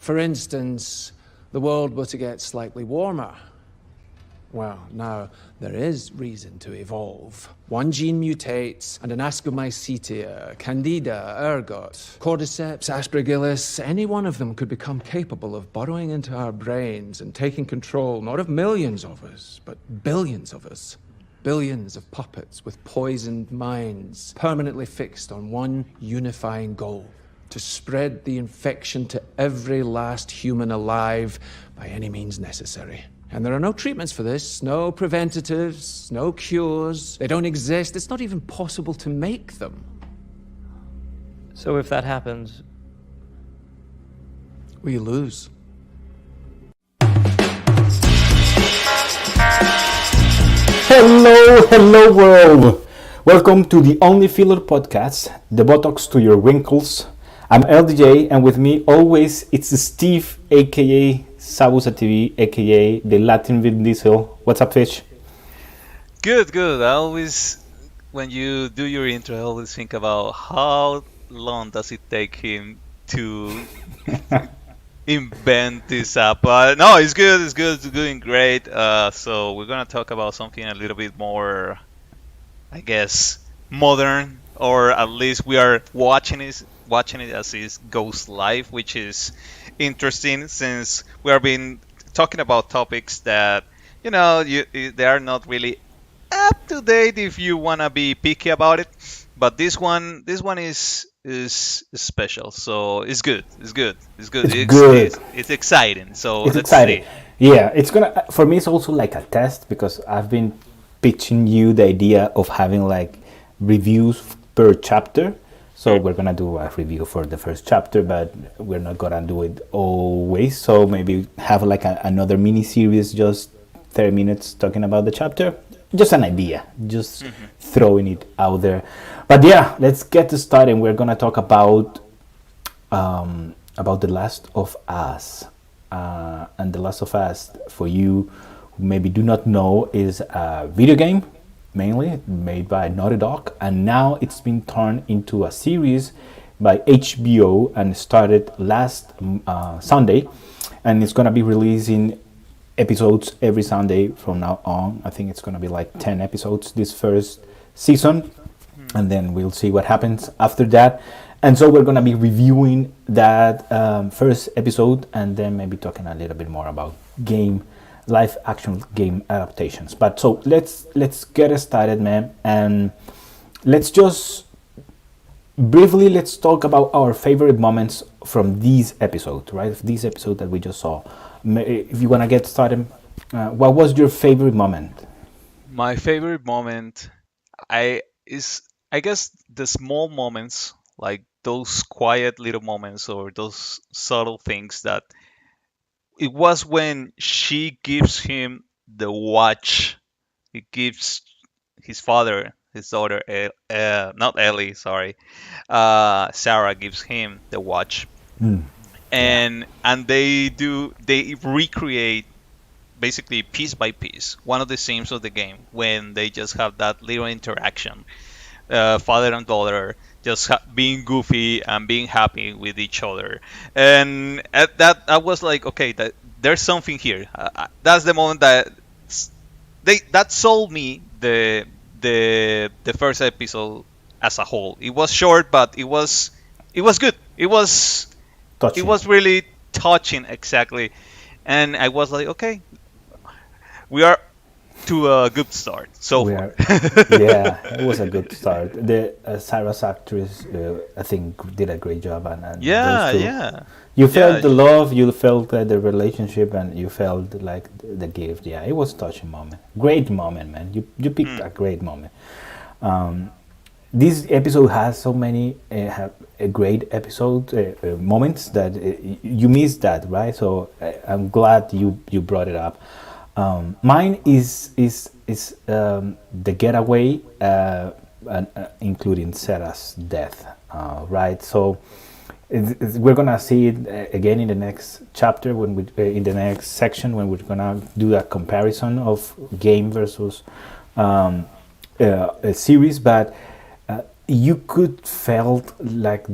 For instance, the world were to get slightly warmer. Well, now, there is reason to evolve. One gene mutates, and an Ascomycetia, Candida, ergot, Cordyceps, Aspergillus, any one of them could become capable of burrowing into our brains and taking control not of millions of us, but billions of us. Billions of puppets with poisoned minds, permanently fixed on one unifying goal: to spread the infection to every last human alive by any means necessary. And there are no treatments for this, no preventatives, no cures. They don't exist. It's not even possible to make them. So if that happens, we lose. Hello world! Welcome to the OnlyFillers podcast, the Botox to your wrinkles. I'm LDJ, and with me always it's Steve, aka Sabusa TV, aka the Latin Vin Diesel. What's up, Fish? Good. I always, when you do your intro, I always think about how long does it take him to invent this app. No, it's good. It's doing great. So we're gonna talk about something a little bit more, I guess, modern, or at least we are watching it as it goes live, which is interesting since we have been talking about topics that they are not really up to date if you wanna be picky about it. But this one is special, so it's good. It's good. It's exciting. So it's let's exciting. see. Yeah, it's gonna, for me it's also like a test, because I've been pitching you the idea of having like reviews per chapter. So we're gonna do a review for the first chapter, but we're not gonna do it always. So maybe have like another mini series, just 30 minutes talking about the chapter. Just an idea, just throwing it out there. But yeah, let's get started. We're gonna talk about The Last of Us. And The Last of Us, for you who maybe do not know, is a video game, mainly made by Naughty Dog, and now it's been turned into a series by HBO and started last Sunday, and it's gonna be releasing episodes every Sunday from now on. I think it's gonna be like 10 episodes this first season, and then we'll see what happens after that. And so we're gonna be reviewing that first episode, and then maybe talking a little bit more about live action game adaptations. But so let's get started, man, and let's just briefly talk about our favorite moments from these episodes, right? This episode that we just saw. If you want to get started, what was your favorite moment? My favorite moment, I guess the small moments, like those quiet little moments or those subtle things that it was when she gives him the watch. It gives his father, his daughter, not Ellie, sorry, Sarah gives him the watch, and they recreate basically piece by piece one of the scenes of the game when they just have that little interaction, father and daughter just being goofy and being happy with each other. And at that, I was like, okay, that there's something here. That's the moment that sold me the first episode as a whole. It was short, but it was good. It was Touching. It was really touching, exactly. And I was like, okay, we are to a good start so far. Yeah, it was a good start. The Sarah's actress, I think, did a great job, and those two, you felt the love, you felt the relationship, and you felt like the gift. Yeah, it was a touching moment. Great moment, man. You picked a great moment. This episode has so many great moments that you missed that, right? So I'm glad you brought it up. Mine is the getaway, including Sarah's death, right? So we're gonna see it again in the next chapter in the next section when we're gonna do a comparison of game versus a series, but you could felt like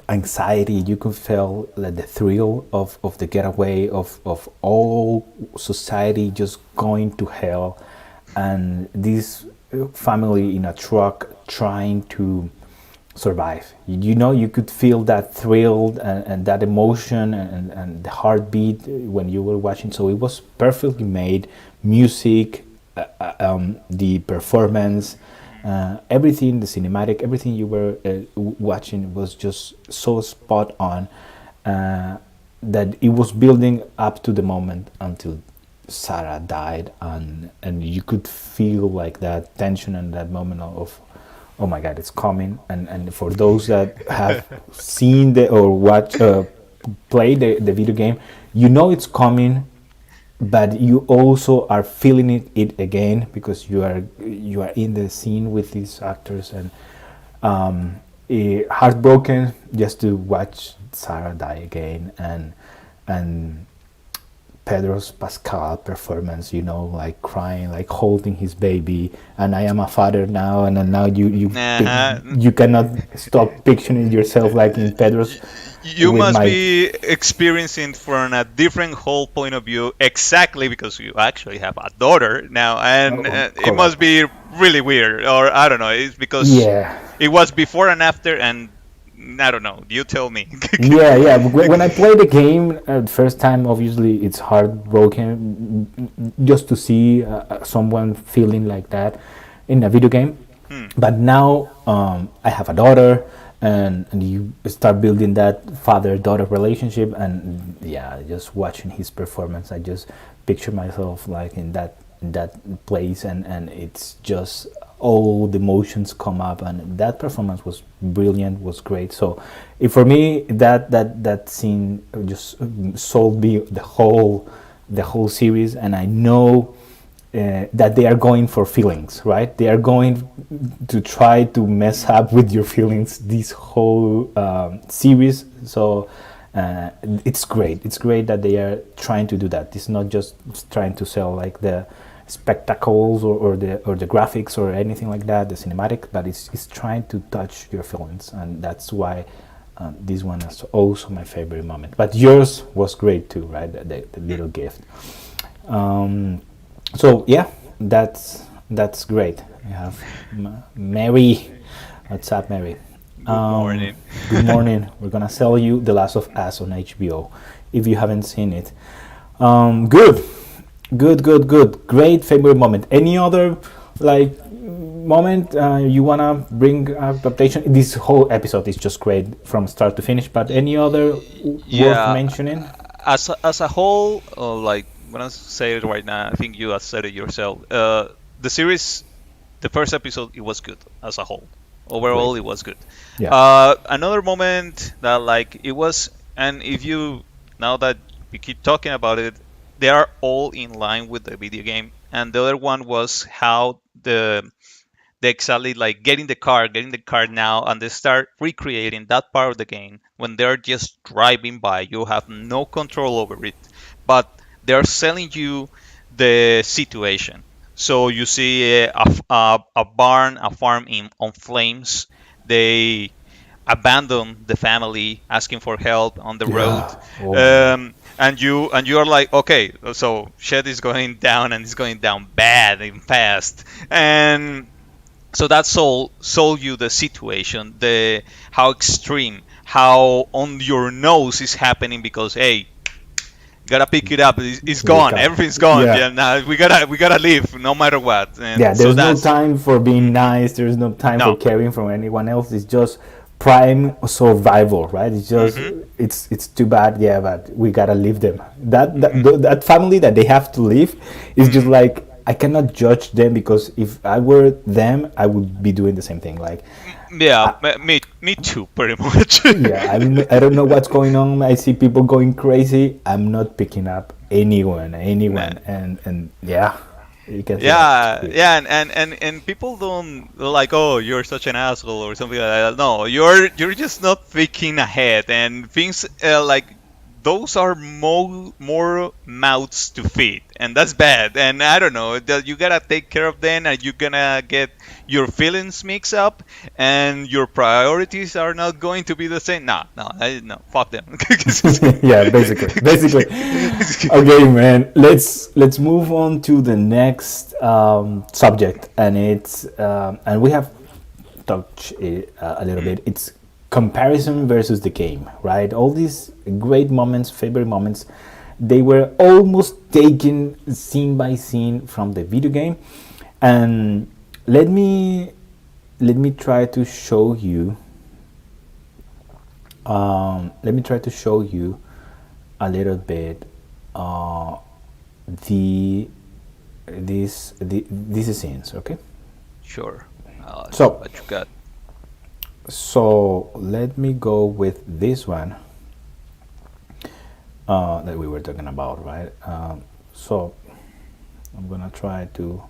anxiety. You could feel like the thrill of the getaway of all society just going to hell, and this family in a truck trying to survive. You know, you could feel that thrill and that emotion and the heartbeat when you were watching. So it was perfectly made. Music, the performance, everything, the cinematic, everything you were watching was just so spot on, that it was building up to the moment until Sarah died, and you could feel like that tension and that moment of, oh my God, it's coming. And for those that have seen the or watch play the video game, you know it's coming, but you also are feeling it again because you are in the scene with these actors, and heartbroken just to watch Sarah die again, and Pedro's Pascal performance, you know, like crying, like holding his baby, and I am a father now, and then now you cannot stop picturing yourself like in Pedro's. You with must my be experiencing from a different whole point of view, exactly because you actually have a daughter now, and it must correct. be really weird, or I don't know. It's because Yeah. it was before and after, and I don't know. You tell me. Yeah. When I play the game first time, obviously it's heartbroken just to see someone feeling like that in a video game. But now I have a daughter, and you start building that father-daughter relationship, and yeah, just watching his performance, I just picture myself like in that place, and it's just all the emotions come up, and that performance was brilliant, was great. So for me, that scene just sold me the whole series, and I know that they are going for feelings, right? They are going to try to mess up with your feelings this whole series. So it's great. It's great that they are trying to do that. It's not just trying to sell like the spectacles or the graphics or anything like that, the cinematic, but it's trying to touch your feelings, and that's why this one is also my favorite moment. But yours was great too, right? The little gift. So yeah, that's great. We have Mary. What's up, Mary? Good morning. Good morning. We're gonna sell you The Last of Us on HBO if you haven't seen it. Good. Great favorite moment. Any other like moment you wanna bring up? Adaptation. This whole episode is just great from start to finish. But any other worth Yeah, mentioning? as a whole, like when I say it right now, I think you have said it yourself. The series, the first episode, it was good as a whole. Great. Overall, it was good. Yeah. Another moment that like it was, and if you now that we keep talking about it, they are all in line with the video game. And the other one was how they exactly like getting the car now, and they start recreating that part of the game when they're just driving by. You have no control over it, but they're selling you the situation. So you see a barn, a farm on flames. They abandon the family, asking for help on the road, Yeah. Oh my God. and you are like, okay, so shit is going down, and it's going down bad and fast, and so that sold you the situation, the how extreme, how on your nose is happening, because hey, gotta pick it up. It's We gone. got. Everything's gone. Yeah. Yeah, now we gotta leave no matter what. Yeah, And so there's no that's time for being nice. There's no time for no. caring from anyone else. It's just prime survival, right? It's just Hmm. it's too bad, yeah, but we gotta leave them. That family that they have to leave is just like I cannot judge them because if I were them, I would be doing the same thing. Like, Yeah, me too, pretty much. yeah, I don't know what's going on. I see people going crazy. I'm not picking up anyone, and yeah, you can see Yeah, that. yeah, and people don't like, oh, you're such an asshole or something like that. No, you're just not thinking ahead, and things like those are more mouths to feed, and that's bad. And I don't know that you gotta take care of them, and you're gonna get your feelings mixed up, and your priorities are not going to be the same. No, fuck them. Yeah, basically. Okay, man. Let's move on to the next subject, and it's and we have touched it a little bit. It's comparison versus the game, right? All these great moments, favorite moments, they were almost taken scene by scene from the video game, and let me try to show you. Let me try to show you a little bit these scenes, okay? Sure. So What you got? So let me go with this one that we were talking about, right? So I'm gonna try to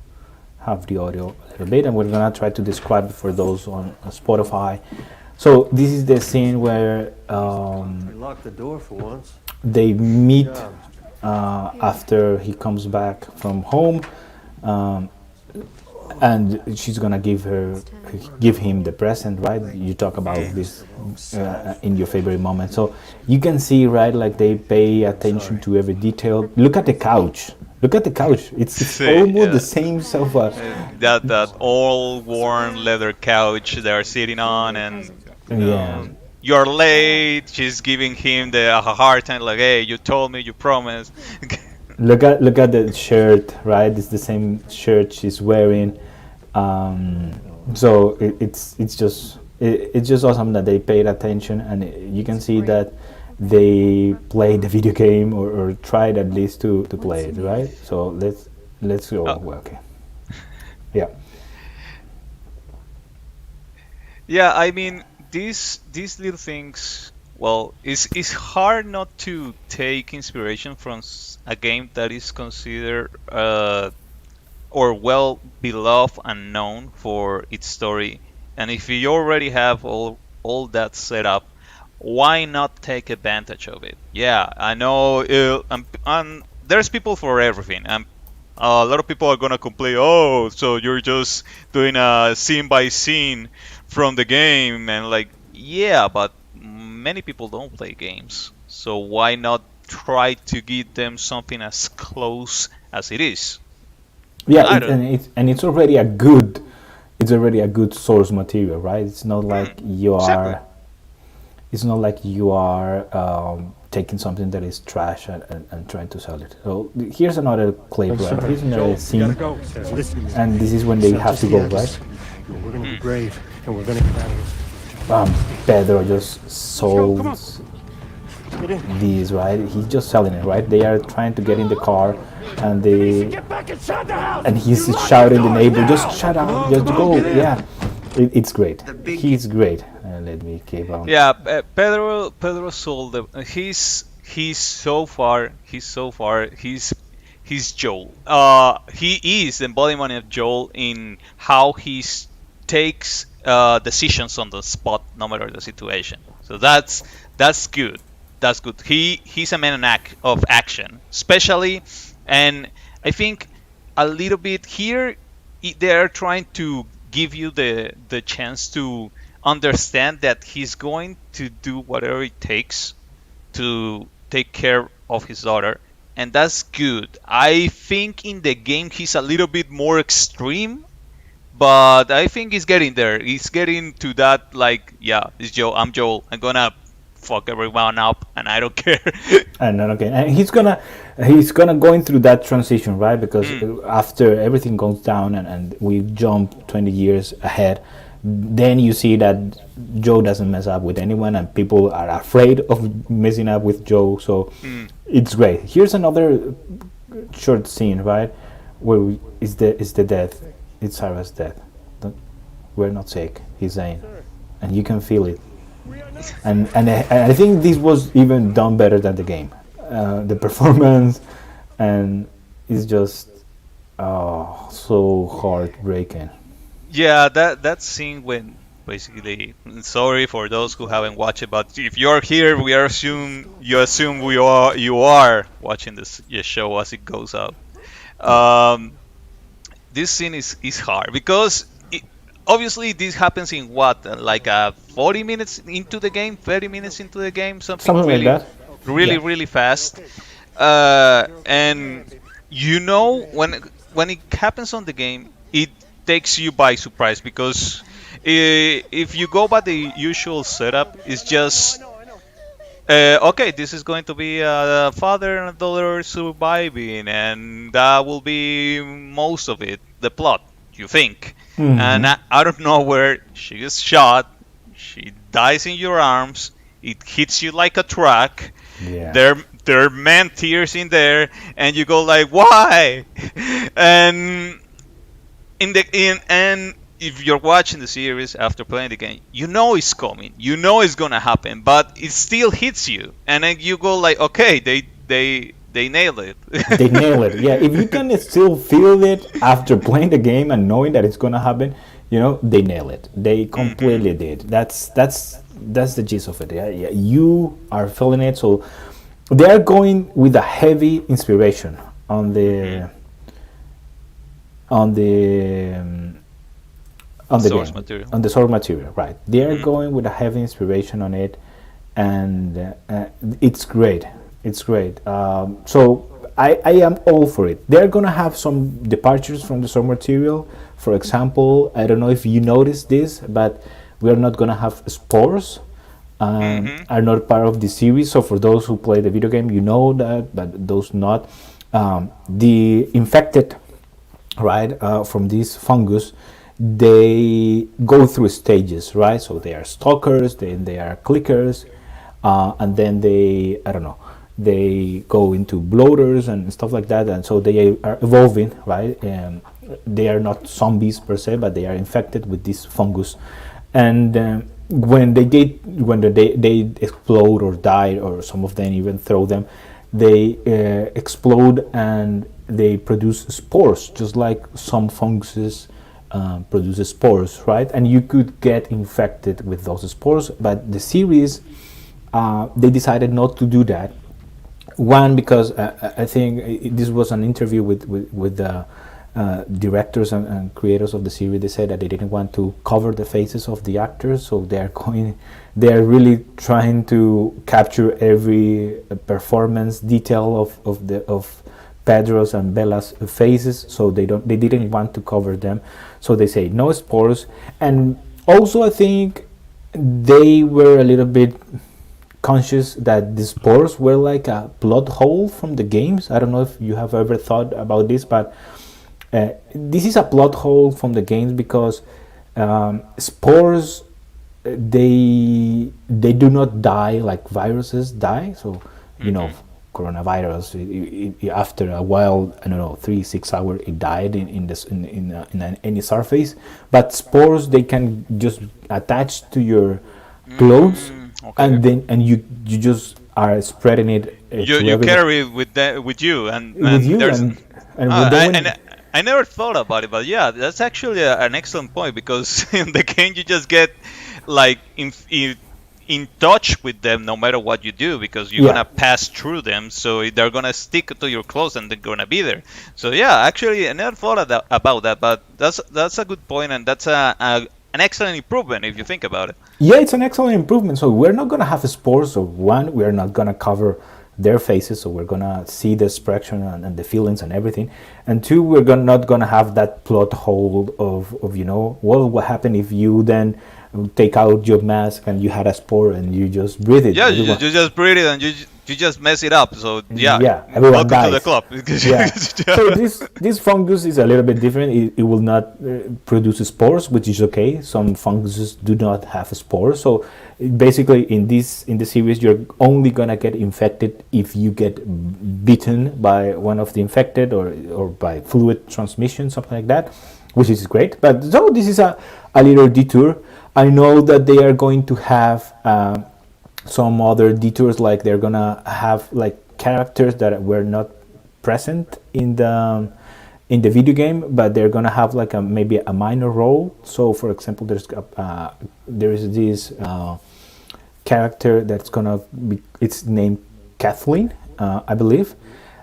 have the audio a little bit, and we're gonna try to describe it for those on Spotify. So this is the scene where We locked the door for once. they meet after he comes back from home, and she's gonna give him the present, right? You talk about this in your favorite moment, so you can see, right, like they pay attention to every detail. Look at the couch. It's almost the same sofa. That old worn leather couch they're sitting on, and Yeah. you're late. She's giving him the a hard time, like, hey, you told me, you promised. Look at the shirt, right? It's the same shirt she's wearing. So it's just awesome that they paid attention, and you can see that they played the video game, or tried at least to play it, right? So let's go. Well, okay. Yeah. Yeah, I mean, these little things. Well, it's hard not to take inspiration from a game that is considered or well beloved and known for its story. And if you already have all that set up, why not take advantage of it? Yeah, I know. There's people for everything. A lot of people are gonna complain. Oh, so you're just doing a scene by scene from the game, and like, yeah, but many people don't play games, so why not try to give them something as close as it is? Yeah, I don't. it's already a good, source material, right? It's not like you Exactly. are, taking something that is trash and trying to sell it. So here's another clip, right? Here's another scene, Listen, and this is when they have to go, right? we're gonna be brave, and we're gonna get out of here. Pedro just sold Get in. these, right? He's just selling it, right? They are trying to get in the car, and Get back inside the house. and he's shouting the neighbor, just shut up, just go. Yeah, it's great. He's great. Let me keep on. Yeah, Pedro sold the. He's so far. He's Joel. He is the embodiment of Joel in how takes decisions on the spot, no matter the situation. So that's good. That's good. He's a man of action, especially, and I think a little bit here they're trying to give you the chance to understand that he's going to do whatever it takes to take care of his daughter, and that's good. I think in the game he's a little bit more extreme, but I think he's getting there. He's getting to that, like, yeah, it's Joe. I'm Joel. I'm gonna fuck everyone up, and I don't care. And then okay, and he's gonna going through that transition, right? Because after everything goes down, and we jump 20 years ahead, then you see that Joe doesn't mess up with anyone, and people are afraid of messing up with Joe. So it's great. Here's another short scene, right? Where is the death? It's Sarah's death. We're not sick, he's saying, and you can feel it. And I think this was even done better than the game. The performance, and it's just so heartbreaking. Yeah, that scene when basically, sorry for those who haven't watched it, but if you're here, we are assume you are watching this show as it goes out. Um, this scene is hard because obviously this happens in what, like 40 minutes into the game, 30 minutes into the game, something Something like really, that. really, Yeah. really fast. And when it happens on the game, it takes you by surprise because if you go by the usual setup, it's just okay, this is going to be a father and a daughter surviving, and that will be most of it, the plot, you think. And Hmm. out of nowhere, she gets shot, she dies in your arms, it hits you like a truck, Yeah. there are man tears in there, and you go like, why? And and if you're watching the series after playing the game, you know it's coming, you know it's gonna happen, but it still hits you, and then you go like, okay, they nailed it. They nail it. Yeah, if you can still feel it after playing the game and knowing that it's gonna happen, they nail it. They completely did. That's the gist of it. Yeah, yeah, you are feeling it. So they are going with a heavy inspiration on the on the on the Source game, material. on the source material, right? They are going with a heavy inspiration on it, and it's great. It's great. So I am all for it. They're gonna have some departures from the source material. For example, I don't know if you noticed this, but we are not gonna have spores. Are not part of the series. So for those who play the video game, you know that, but those not, the infected, right, from this fungus, they go through stages, right? So they are stalkers, then they are clickers, and then they, I don't know, they go into bloaters and stuff like that, and so they are evolving, right? And they are not zombies per se, but they are infected with this fungus, and when they explode or die, or some of them even throw them, they explode and they produce spores, just like some funguses produce spores, right? And you could get infected with those spores, but the series, they decided not to do that. One, because I think this was an interview with the directors and creators of the series. They said that they didn't want to cover the faces of the actors, so they're really trying to capture every performance detail of Pedro's and Bella's faces, so they didn't want to cover them, so they say no spores. And also I think they were a little bit conscious that the spores were like a plot hole from the games. I don't know if you have ever thought about this, but this is a plot hole from the games because spores, they do not die like viruses die. So coronavirus, after a while, I don't know, 3-6 hours, it died in any surface. But spores, they can just attach to your clothes, Okay. and you just are spreading it You carry it with you, and with you, there's and Ah, without I never thought about it, but yeah, that's actually an excellent point because in the game you just get like in touch with them no matter what you do because you're gonna pass through them, so they're gonna stick to your clothes and they're gonna be there. So yeah, actually I never thought about that, but that's a good point, and that's an excellent improvement if you think about it. Yeah, it's an excellent improvement. So we're not gonna have spores. So one, we're not gonna cover their faces, so we're gonna see the expression and the feelings and everything. And two, we're not gonna have that plot hole of well, what happened if you then take out your mask and you had a spore and you just breathe it? Yeah, you just breathe it and you just mess it up. So yeah, everyone welcome to the dies. club. Yeah. So this fungus is a little bit different. It will not produce spores, which is okay. Some funguses do not have spores. So basically, in the series, you're only gonna get infected if you get bitten by one of the infected or by fluid transmission, something like that, which is great. But so this is a little detour. I know that they are going to have some other detours, like they're gonna have like characters that were not present in in the video game, but they're gonna have like a maybe a minor role. So, for example, there is this character that's gonna be. It's named Kathleen, I believe,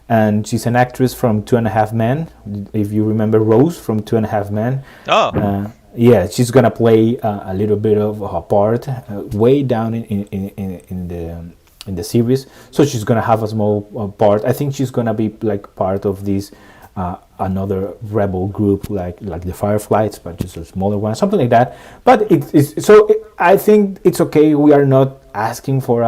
and she's an actress from Two and a Half Men. If you remember Rose from Two and a Half Men. Yeah, she's gonna play a little bit of a part way down in the series. So she's gonna have a small part. I think she's gonna be like part of this another rebel group like the Fireflies, but just a smaller one, something like that. But I think it's okay. We are not asking for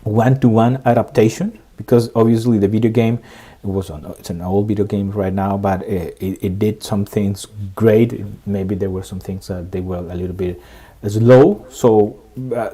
one-to-one adaptation, because obviously the video game it's an old video game right now, but it did some things great. Maybe there were some things that they were a little bit slow, so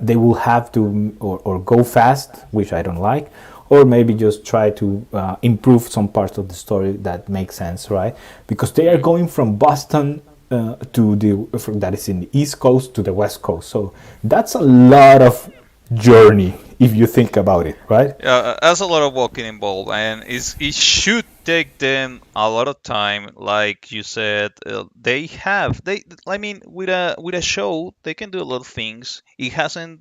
they will have to or go fast, which I don't like, or maybe just try to improve some parts of the story that make sense, right? Because they are going from Boston that is in the East Coast to the West Coast, so that's a lot of journey if you think about it, right? Yeah, there's a lot of walking involved, and it should take them a lot of time. Like you said, I mean, with a show, they can do a lot of things. It hasn't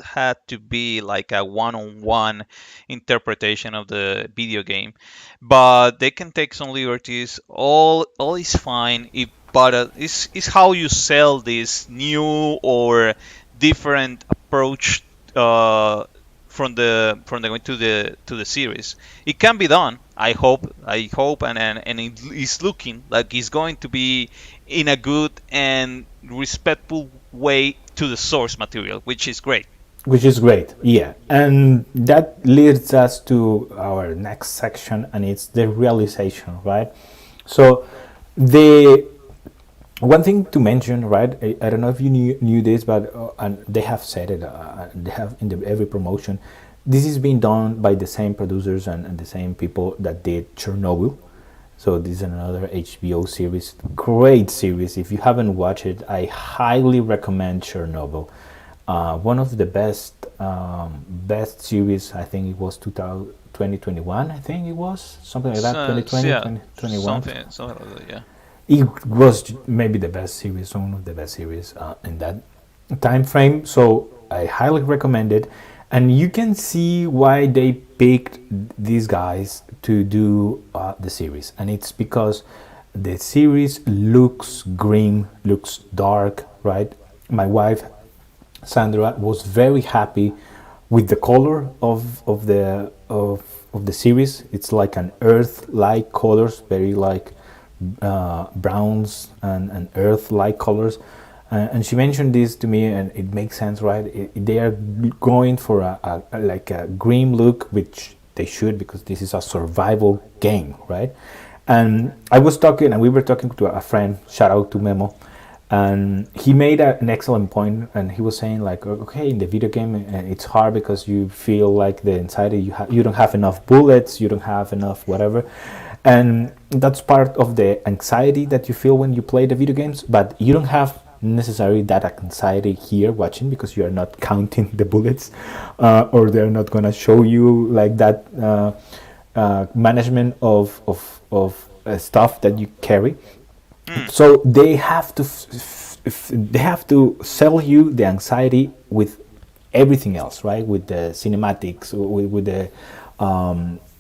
had to be like a one-on-one interpretation of the video game, but they can take some liberties. All is fine. But it's how you sell this new or different approach from the going to the series. It can be done. I hope, and it is looking like it's going to be in a good and respectful way to the source material, which is great. Which is great, yeah. And that leads us to our next section, and it's the realization, right? So the one thing to mention, right? I don't know if you knew this, but and they have said it. They have in every promotion. This is being done by the same producers and the same people that did Chernobyl. So this is another HBO series, great series. If you haven't watched it, I highly recommend Chernobyl. One of the best series. I think it was 2021. I think it was something like that. 2020, yeah, 2021. Something like that, yeah. It was maybe the best series, one of the best series in that time frame. So I highly recommend it, and you can see why they picked these guys to do the series, and it's because the series looks grim, looks dark, right? My wife Sandra was very happy with the color of the series. It's like an earth-like colors, very like browns and earth-like colors, and she mentioned this to me, and it makes sense, right? They are going for a grim look, which they should, because this is a survival game, right? And we were talking to a friend, shout out to Memo, and he made an excellent point, and he was saying like, okay, in the video game it's hard because you feel like the anxiety, you don't have enough bullets, you don't have enough whatever, and that's part of the anxiety that you feel when you play the video games, but you don't have necessarily that anxiety here watching, because you are not counting the bullets, or they're not gonna show you like that management of stuff that you carry. So they have to sell you the anxiety with everything else, right? With the cinematics, with the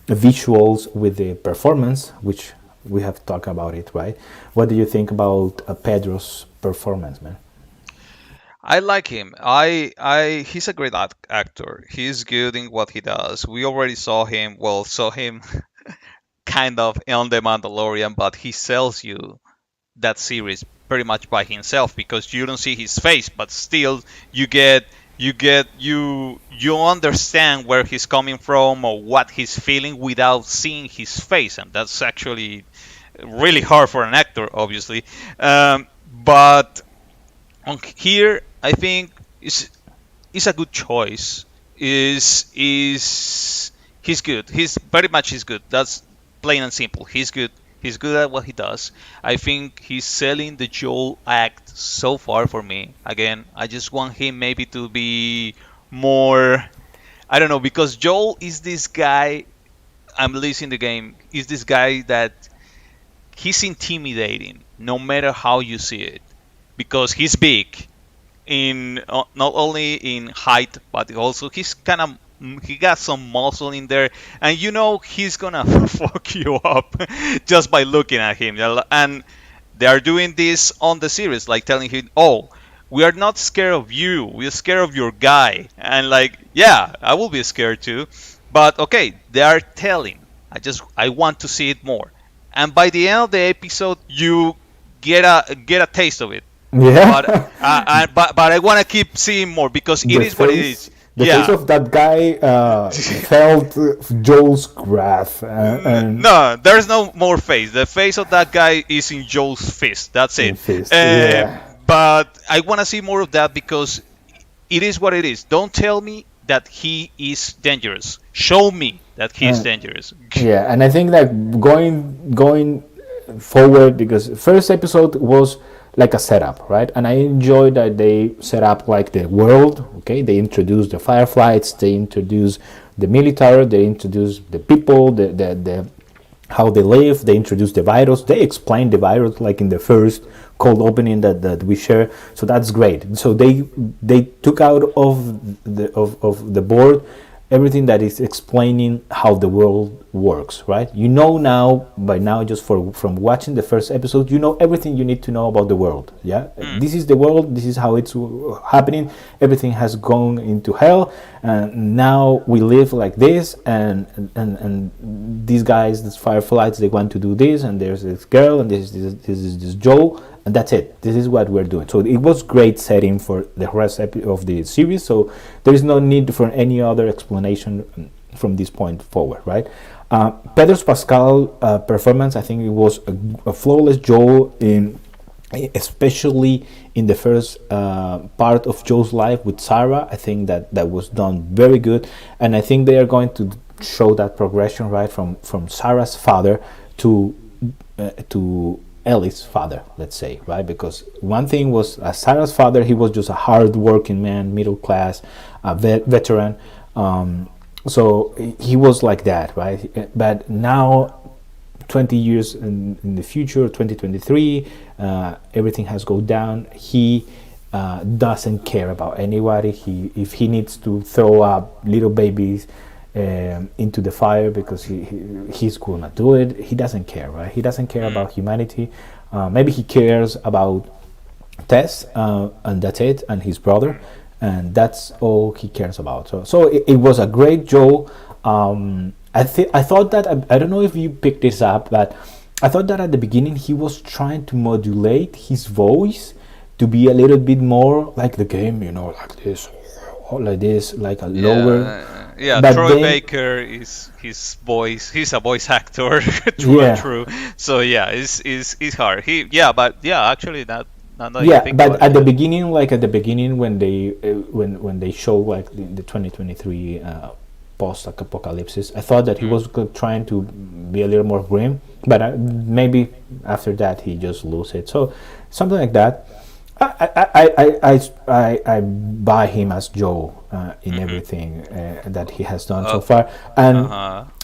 visuals, with the performance, which we have talked about it, right? What do you think about Pedro's performance, man? I like him. He's a great actor. He's good in what he does. We already saw him kind of on The Mandalorian, but he sells you that series pretty much by himself, because you don't see his face, but still you understand where he's coming from or what he's feeling without seeing his face, and that's actually really hard for an actor, obviously. But on here, I think is a good choice. He's good. He's good. That's plain and simple. He's good. He's good at what he does. I think he's selling the Joel act so far for me. Again, I just want him maybe to be more, I don't know, because Joel is this guy, I'm listening the game, is this guy that he's intimidating, no matter how you see it, because he's big in not only in height, but also he's kind of he got some muscle in there, and he's gonna fuck you up just by looking at him. And they are doing this on the series, like telling him, "Oh, we are not scared of you. We're scared of your guy." And like, yeah, I will be scared too. But okay, they are telling. I want to see it more. And by the end of the episode, you get a taste of it. Yeah. But I want to keep seeing more because it is what it is. The face of that guy felt Joel's wrath. And No, there's no more face. The face of that guy is in Joel's fist. That's it. But I want to see more of that because it is what it is. Don't tell me that he is dangerous. Show me that he is dangerous. Yeah, and I think that going forward, because first episode was like a setup, right? And I enjoyed that they set up like the world. Okay, they introduced the Fireflies, they introduced the military, they introduced the people, the how they live, they introduced the virus, they explained the virus like in the first cold opening that we share. So that's great. So they took out of the board everything that is explaining how the world works, right? By now, just from watching the first episode, everything you need to know about the world. Yeah, this is the world. This is how it's happening. Everything has gone into hell, and now we live like this. And these guys, these Fireflies, they want to do this. And there's this girl, and this is this Joe. And that's it. This is what we're doing. So it was great setting for the rest of the series. So there is no need for any other explanation from this point forward, right? Pedro Pascal performance, I think it was a flawless Joel, especially in the first part of Joe's life with Sarah. I think that was done very good, and I think they are going to show that progression, right, from Sarah's father to Ellie's father, let's say, right? Because one thing was Sarah's father, he was just a hard-working man, middle class, veteran. So he was like that, right? But now, 20 years in the future, 2023, everything has gone down. He doesn't care about anybody. If he needs to throw up little babies into the fire because he's gonna do it, he doesn't care, right? He doesn't care about humanity. Maybe he cares about Tess, and that's it, and his brother, and that's all he cares about. So it was a great Joe. I thought that I don't know if you picked this up, but I thought that at the beginning he was trying to modulate his voice to be a little bit more like the game, like this, like a lower. Yeah, but Troy Baker is his voice. He's a voice actor, true. So yeah, it's hard. Actually that. But at the beginning, when they show like the 2023 post-apocalypse, I thought that he was trying to be a little more grim. But maybe after that he just loses it. So something like that. I buy him as Joe in everything that he has done so far, and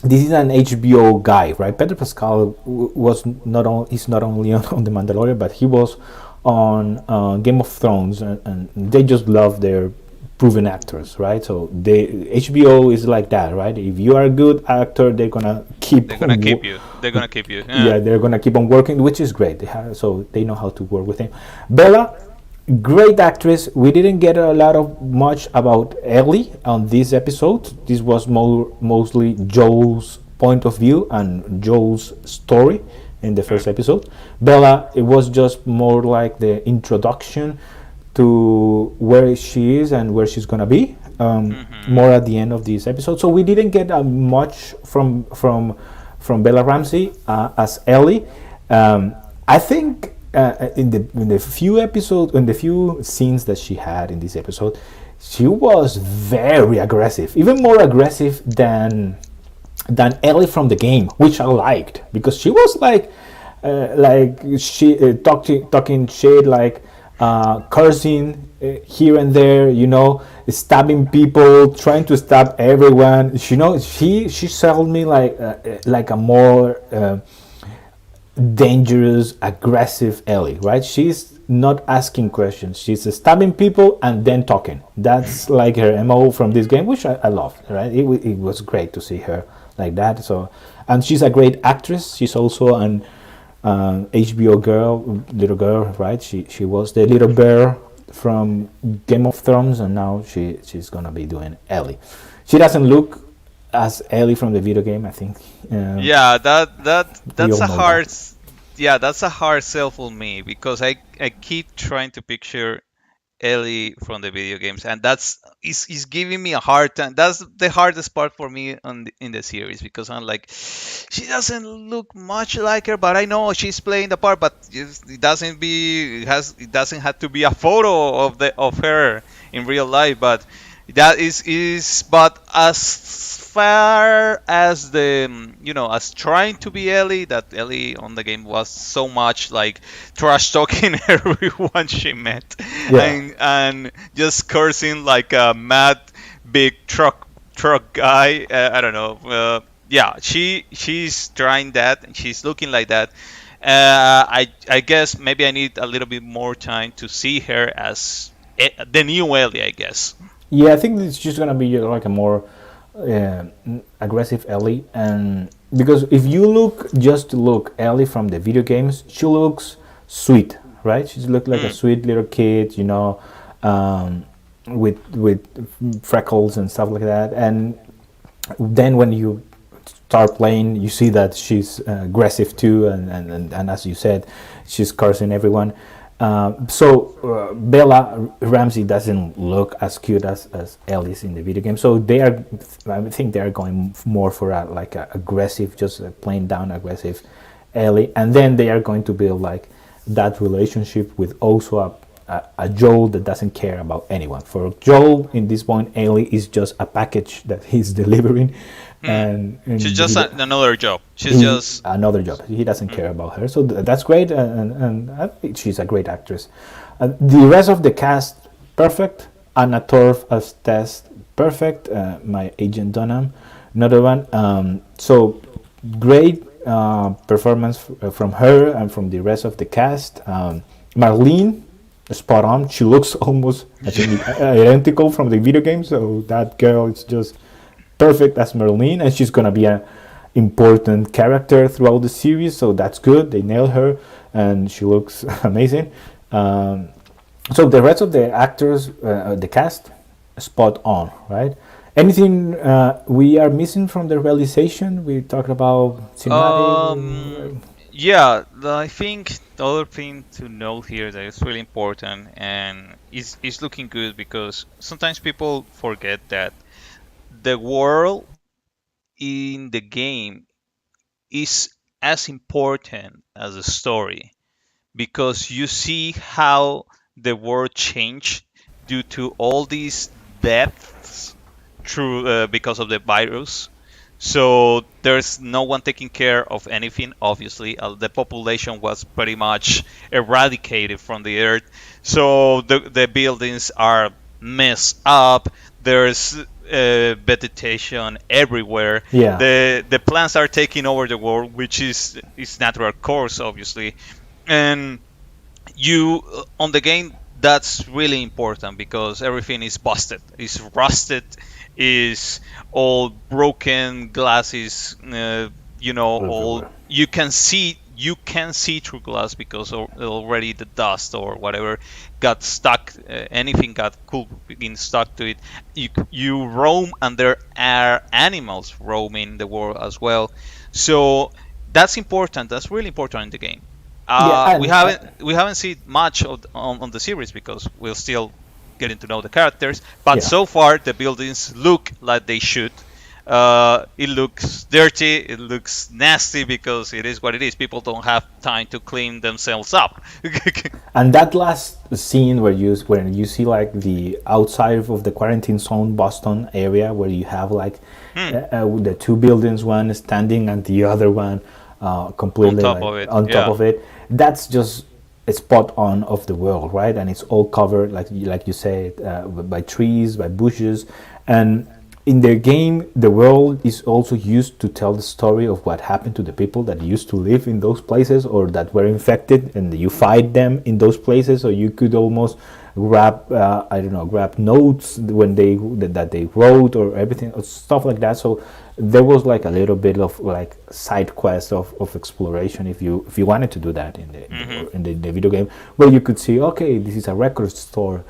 this is an HBO guy, right? Pedro Pascal is not only on The Mandalorian, but he was on Game of Thrones, and they just love their proven actors, right? So HBO is like that, right? If you are a good actor, they're gonna keep you. Yeah, they're gonna keep on working, which is great. So they know how to work with him. Bella, great actress. We didn't get much about Ellie on this episode. This was mostly Joel's point of view and Joel's story in the first episode. Bella, it was just more like the introduction to where she is and where she's gonna be. More at the end of this episode. So we didn't get much from Bella Ramsey as Ellie. I think in the few scenes that she had in this episode, she was very aggressive, even more aggressive than Ellie from the game, which I liked, because she was she talking shit, like cursing here and there, stabbing people, trying to stab everyone. She sold me like a more dangerous, aggressive Ellie, right? She's not asking questions. She's stabbing people and then talking. That's like her MO from this game, which I love, right? It was great to see her like that. So, and she's a great actress. She's also an HBO little girl, right? She was the little bear from Game of Thrones, and now she's gonna be doing Ellie. She doesn't look as Ellie from the video game, I think. Yeah, that's all a know hard that. yeah, that's a hard sell for me because I keep trying to picture Ellie from the video games, and is giving me a hard time. That's the hardest part for me in the series because I'm like, she doesn't look much like her, but I know she's playing the part. But it doesn't have to be a photo of her in real life. But that is but as far as as trying to be Ellie, that Ellie on the game was so much like trash talking everyone she met, Yeah. and just cursing like a mad big truck guy. I don't know. Yeah, she's trying that and she's looking like that. I guess maybe I need a little bit more time to see her as the new Ellie, I guess. Yeah, I think it's just gonna be like a more uh, aggressive Ellie, and because if you look Ellie from the video games, she looks sweet, right? She looks like a Mm. sweet little kid, with freckles and stuff like that. And then when you start playing, you see that she's aggressive too, and as you said, she's cursing everyone. Bella Ramsey doesn't look as cute as Ellie's in the video game. So I think they are going more for a aggressive, just a plain down aggressive Ellie, and then they are going to build like that relationship with also a Joel that doesn't care about anyone. For Joel, in this point, Ellie is just a package that he's delivering, and She's just another job. She's he- just another job. He doesn't care about her, so that's great, and I think she's a great actress. The rest of the cast, perfect. Anna Torv as Tess, perfect. My Agent Dunham, another one. So great performance from her and from the rest of the cast. Marlene, spot on. She looks almost, I think, identical from the video game. So that girl is just perfect as Marlene, and she's gonna be an important character throughout the series. So that's good. They nailed her, and she looks amazing. So the rest of the actors, the cast, spot on, right? Anything we are missing from the realization? We talked about cinematic. Yeah, I think the other thing to note here that is really important and is looking good because sometimes people forget that the world in the game is as important as the story because you see how the world changed due to all these deaths through because of the virus. So there's no one taking care of anything. Obviously, the population was pretty much eradicated from the earth. So the buildings are messed up. There's vegetation everywhere. Yeah. The plants are taking over the world, which is natural course, obviously. And you on the game that's really important because everything is busted, is rusted, is all broken glasses, all Everywhere. you can see through glass because already the dust or whatever got stuck, anything could be stuck to it. You roam and there are animals roaming the world as well, so that's important, that's really important in the game. Yeah, We and haven't seen much on the series because we're still getting to know the characters. But yeah. so far, the buildings look like they should. It looks dirty. It looks nasty because it is what it is. People don't have time to clean themselves up. And that last scene where you see like the outside of the quarantine zone, Boston area, where you have like the two buildings, one standing and the other one completely On top like, of it, on top yeah. of it. That's just a spot on of the world, right? And it's all covered, like you said, by trees, by bushes, and in their game, the world is also used to tell the story of what happened to the people that used to live in those places or that were infected, and you fight them in those places. So you could almost grab, I don't know, grab notes when that they wrote or everything, or stuff like that. So there was like a little bit of like side quest of exploration if you wanted to do that in the video game, where you could see, okay, this is a record store.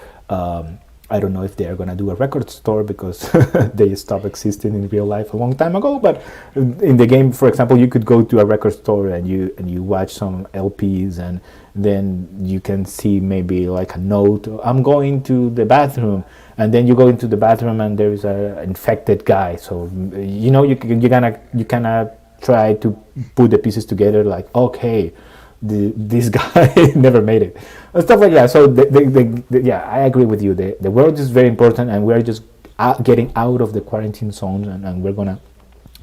I don't know if they are going to do a record store because they stopped existing in real life a long time ago. But in the game, for example, you could go to a record store and you watch some LPs, and then you can see maybe like a note. I'm going to the bathroom, and then you go into the bathroom and there is a infected guy. So you kind try to put the pieces together. Like, okay, this guy never made it, and stuff like that. So yeah, I agree with you. The world is very important, and we're just getting out of the quarantine zone, and we're gonna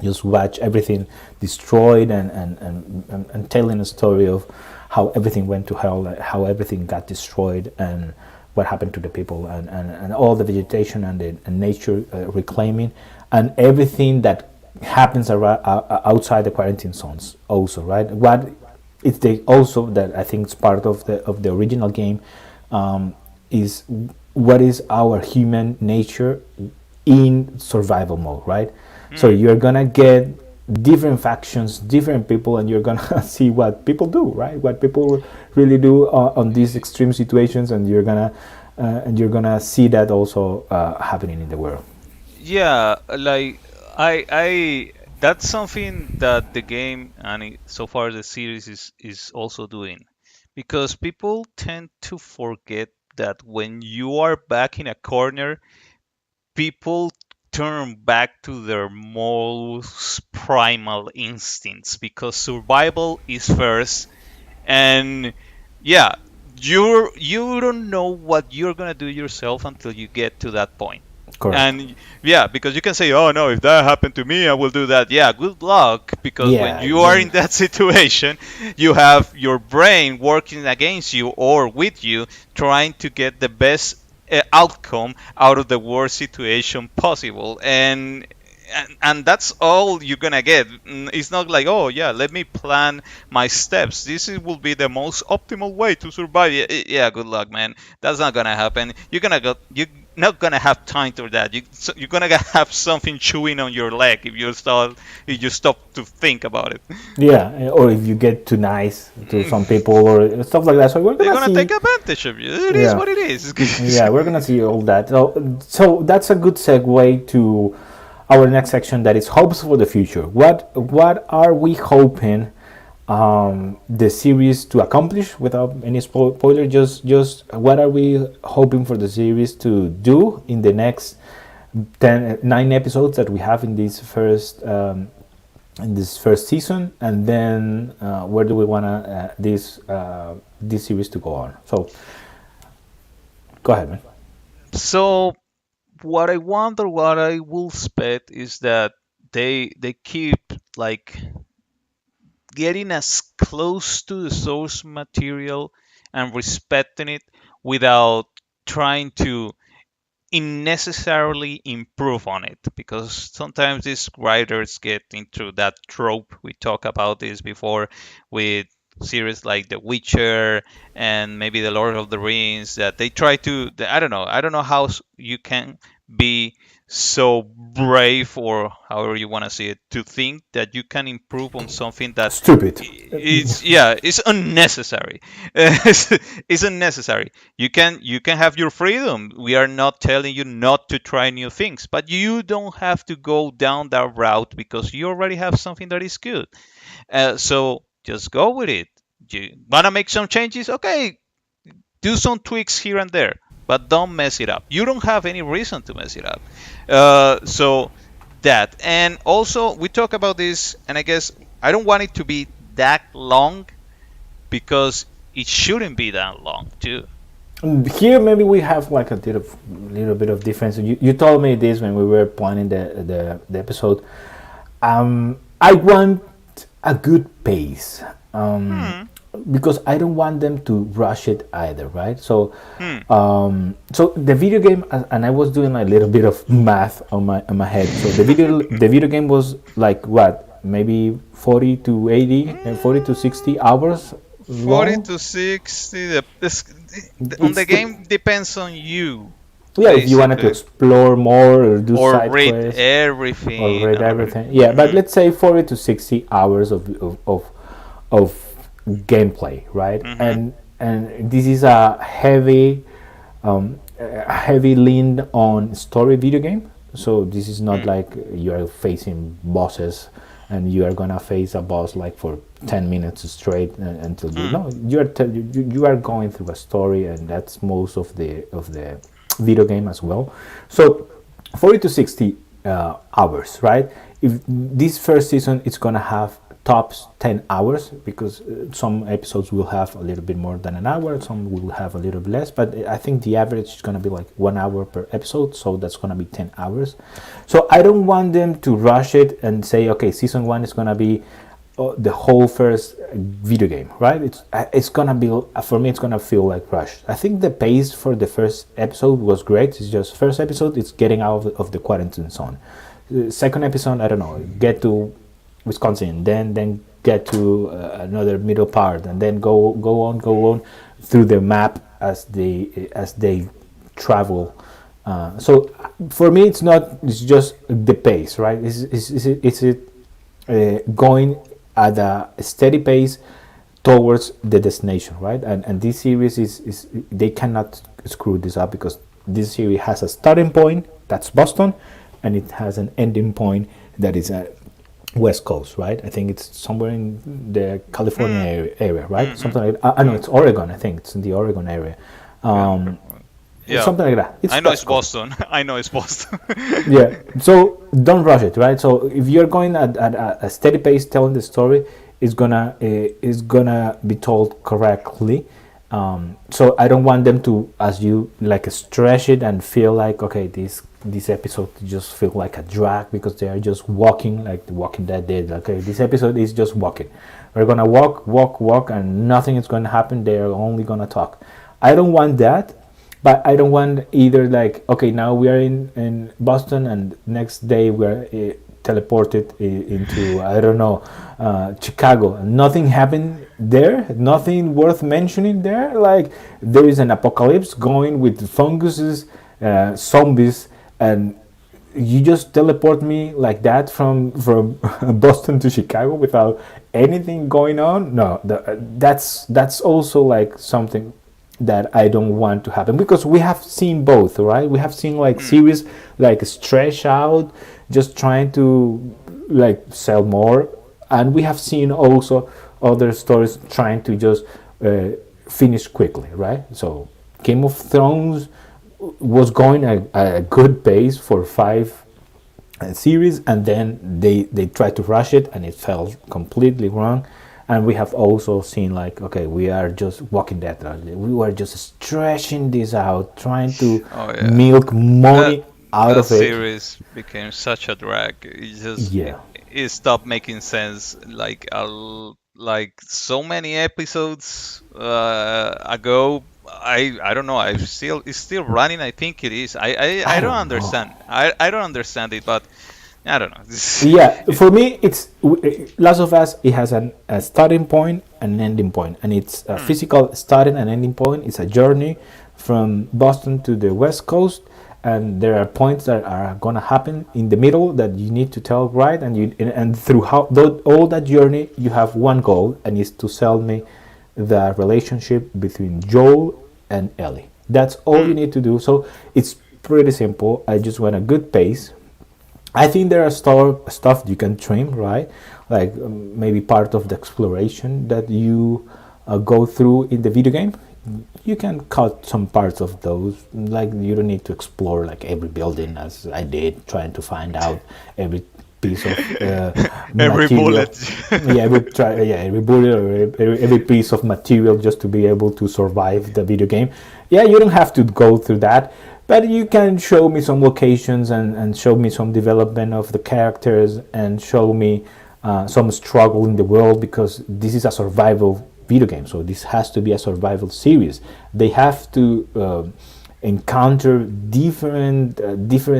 just watch everything destroyed and telling a story of how everything went to hell, how everything got destroyed, and what happened to the people, and all the vegetation and the nature reclaiming, and everything that happens outside the quarantine zones also, right? What it's also that I think it's part of the original game, is what is our human nature in survival mode, right? So you're gonna get different factions, different people, and you're gonna see what people do, right? What people really do on these extreme situations, and you're gonna see that also happening in the world. Yeah, like I that's something that the game and so far the series is also doing, because people tend to forget that when you are back in a corner, people turn back to their most primal instincts because survival is first. And yeah, you don't know what you're gonna do yourself until you get to that point. Correct. And yeah, because you can say, oh no, if that happened to me, I will do that. Yeah, good luck, because when you are in that situation, you have your brain working against you or with you, trying to get the best outcome out of the worst situation possible. And that's all you're gonna get. It's not like, oh yeah, let me plan my steps. Will be the most optimal way to survive. Yeah, good luck, man. That's not gonna happen. You're not gonna have time for that. You're gonna have something chewing on your leg if you stop to think about it. Yeah, or if you get too nice to some people or stuff like that. So they're gonna take advantage of you. It is what it is. Yeah, we're gonna see all that. So that's a good segue to our next section, that is hopes for the future. What are we hoping the series to accomplish without any spoiler? Just what are we hoping for the series to do in the next 9 episodes that we have in this first season, and then where do we want this series to go on? So go ahead, man. So what I want, or what I will expect, is that they keep like getting as close to the source material and respecting it without trying to unnecessarily improve on it, because sometimes these writers get into that trope. We talked about this before with series like The Witcher and maybe The Lord of the Rings, that they try to, I don't know how you can be so brave, or however you want to see it, to think that you can improve on something that stupid. It's unnecessary. It's unnecessary. You can have your freedom. We are not telling you not to try new things, but you don't have to go down that route because you already have something that is good. So just go with it. You wanna make some changes? Okay, do some tweaks here and there, but don't mess it up. You don't have any reason to mess it up. So that, and also we talk about this, and I guess I don't want it to be that long, because it shouldn't be that long too. Here maybe we have like a little bit of difference. You told me this when we were planning the episode. I want a good pace. because I don't want them to rush it either, right? So, so the video game, and I was doing a little bit of math on my head. So the video game was like what, maybe 40 to 80 and 40 to 60 hours 40 long. to 60. On the game depends on you, Yeah, if you wanted to basically. explore more or do Or side read quests or everything. read everything. Yeah, but let's say 40 to 60 hours of gameplay, right? And this is a heavy lean on story video game. So this is not like you are facing bosses and you are gonna face a boss like for 10 minutes straight until you know you are going through a story, and that's most of the video game as well. So 40 to 60 hours, right? If this first season it's gonna have tops 10 hours, because some episodes will have a little bit more than an hour, some will have a little bit less, but I think the average is gonna be like 1 hour per episode, so that's gonna be 10 hours. So I don't want them to rush it and say, okay, season 1 is gonna be the whole first video game, right? It's gonna be, for me, it's gonna feel like rushed. I think the pace for the first episode was great. It's just first episode, it's getting out of the quarantine zone. Second episode, I don't know, get to Wisconsin, then get to another middle part, and then go on through the map as they travel. So for me, it's just the pace, right? Is it going at a steady pace towards the destination, right? And this series is they cannot screw this up, because this series has a starting point, that's Boston, and it has an ending point that is West Coast, right? I think it's somewhere in the California area, right? Something like I know it's Oregon. I think it's in the Oregon area. Yeah. Something like that. I know West it's Coast. Boston. I know it's Boston. Yeah. So don't rush it, right? So if you're going at a steady pace, telling the story, is gonna be told correctly. So I don't want them to, as you like, stretch it and feel like, okay, this episode just feel like a drag, because they are just walking like The Walking Dead did. Okay, this episode is just walking. We're gonna walk, and nothing is gonna happen. They are only gonna talk. I don't want that, but I don't want either like, okay, now we are in Boston, and next day we're teleported into, I don't know, Chicago. Nothing happened there, nothing worth mentioning there. Like, there is an apocalypse going with funguses, zombies, and you just teleport me like that from Boston to Chicago without anything going on. No, that's also like something that I don't want to happen, because we have seen both, right? We have seen like series like stretch out, just trying to like sell more, and we have seen also other stories trying to just finish quickly, right? So Game of Thrones was going at a good pace for 5 series, and then they tried to rush it, and it fell completely wrong. And we have also seen like, okay, we are just Walking Dead. We were just stretching this out, trying to milk money out that of it. series became such a drag. It just it stopped making sense. Like so many episodes ago. I don't know. It's still running. I think it is. I don't understand. I don't understand it, but I don't know. Yeah, for me, it's Last of Us. It has a starting point and an ending point, and it's a physical starting and ending point. It's a journey from Boston to the West Coast, and there are points that are gonna happen in the middle that you need to tell right, and throughout all that journey, you have one goal, and it's to sell me the relationship between Joel and Ellie. That's all you need to do. So it's pretty simple. I just want a good pace. I think there are stuff you can trim, right? Like maybe part of the exploration that you go through in the video game. You can cut some parts of those. Like, you don't need to explore like every building as I did, trying to find out every piece of every material. bullet. Every bullet or every piece of material just to be able to survive the video game. Yeah, you don't have to go through that. But you can show me some locations and show me some development of the characters, and show me some struggle in the world, because this is a survival video game. So this has to be a survival series. They have to encounter different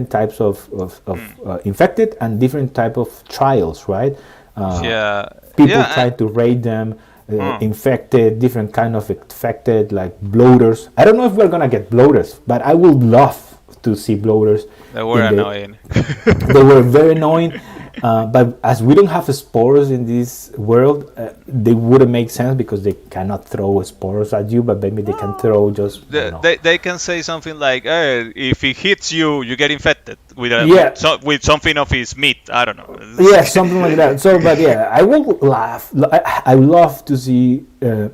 types of infected and different type of trials, right? Yeah. People Yeah. try to rate them. Infected, different kind of infected, like bloaters. I don't know if we're gonna get bloaters, but I would love to see bloaters. They were in the- annoying. They were very annoying, but as we don't have spores in this world, they wouldn't make sense because they cannot throw spores at you, but maybe they can throw just. I don't know. They can say something like, if it hits you, you get infected with Yeah. with something of his meat. I don't know. Yeah, something like that. So, but yeah, I will laugh. I love to see.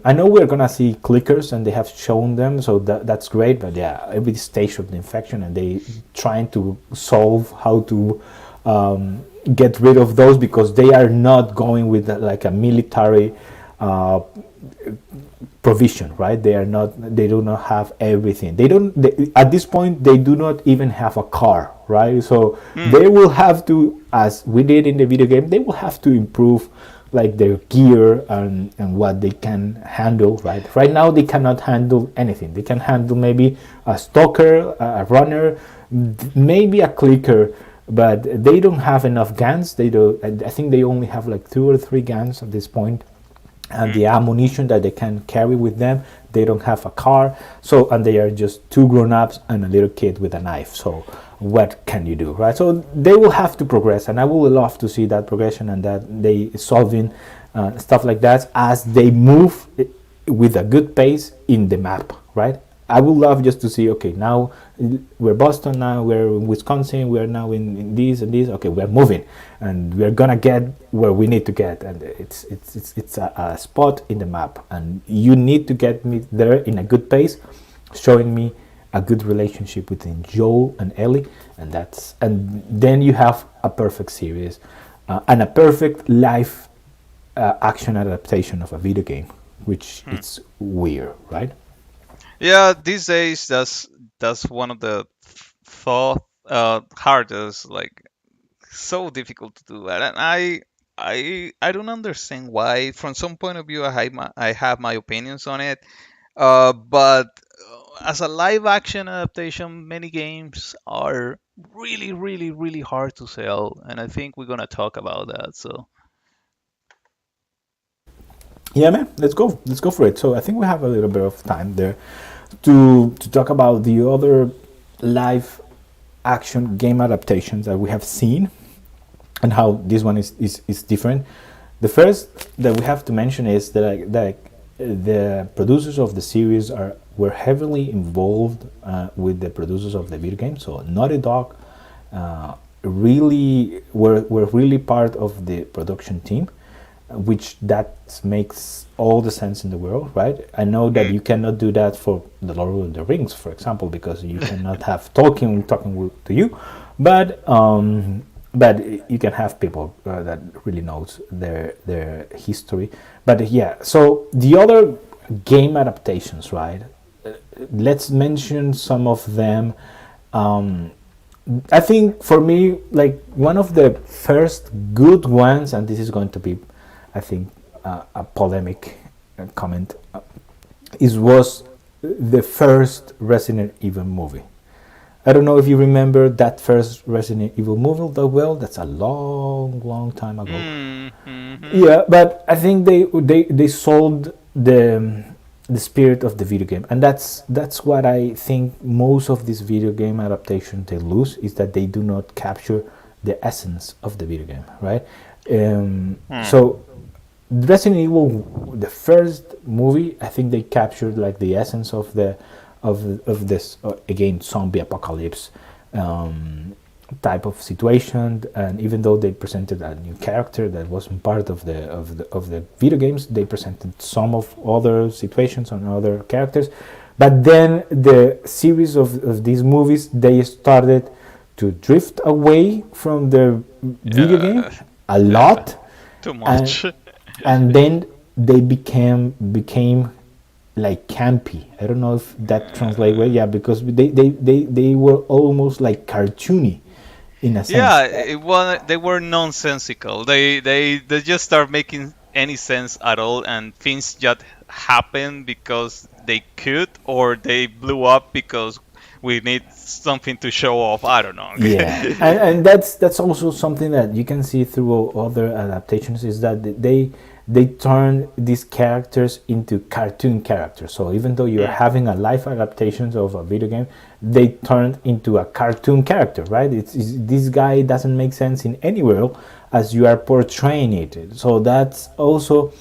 I know we're gonna see clickers, and they have shown them, so that's great. But yeah, every stage of the infection, and they trying to solve how to get rid of those because they are not going with like a military provision, right? They are not. They do not have everything. They don't. At this point, they do not even have a car, right? So they will have to, as we did in the video game, they will have to improve like their gear and what they can handle, right? Right now, they cannot handle anything. They can handle maybe a stalker, a runner, maybe a clicker, but they don't have enough guns. They do. I think they only have like 2 or 3 guns at this point. And the ammunition that they can carry with them, they don't have a car, so, and they are just 2 grown-ups and a little kid with a knife. So what can you do, right? So they will have to progress, and I would love to see that progression and that they solving stuff like that as they move with a good pace in the map, right? I would love just to see, okay, now we're Boston, now we're in Wisconsin, we're now in this and this, okay, we're moving and we're gonna get where we need to get, and it's a spot in the map, and you need to get me there in a good pace, showing me a good relationship between Joel and Ellie, and then you have a perfect series and a perfect live action adaptation of a video game, which it's weird, right? Yeah, these days that's one of the hardest, like so difficult to do, and I don't understand why. From some point of view, I have my opinions on it, but as a live action adaptation, many games are really, really, really hard to sell, and I think we're gonna talk about that. So Yeah, man, let's go for it. So I think we have a little bit of time there to talk about the other live action game adaptations that we have seen and how this one is different. The first that we have to mention is that the producers of the series were heavily involved with the producers of the video game. So Naughty Dog really were really part of the production team, which that makes all the sense in the world, right? I know that you cannot do that for the Lord of the Rings, for example, because you cannot have talking to you, but you can have people that really knows their history. But yeah, so the other game adaptations, right? Let's mention some of them. I think for me, like one of the first good ones, and this is going to be, I think, a polemic comment, was the first Resident Evil movie. I don't know if you remember that first Resident Evil movie that well. That's a long time ago. Yeah, but I think they sold the spirit of the video game, and that's what I think most of these video game adaptations they lose, is that they do not capture the essence of the video game, right? So Resident Evil, the first movie, I think they captured like the essence of this again zombie apocalypse type of situation, and even though they presented a new character that wasn't part of the video games, they presented some of other situations and other characters. But then the series of these movies, they started to drift away from the video game a lot. Too much. And then they became like campy. I don't know if that translates well. Yeah, because they were almost like cartoony in a sense. Yeah, they were nonsensical. They just start making any sense at all, and things just happened because they could, or they blew up because we need something to show off. I don't know. Yeah, and that's also something that you can see through other adaptations, is that they turn these characters into cartoon characters. So even though you're having a live adaptations of a video game, they turn into a cartoon character, right? It's this guy doesn't make sense in any world as you are portraying it. So that's also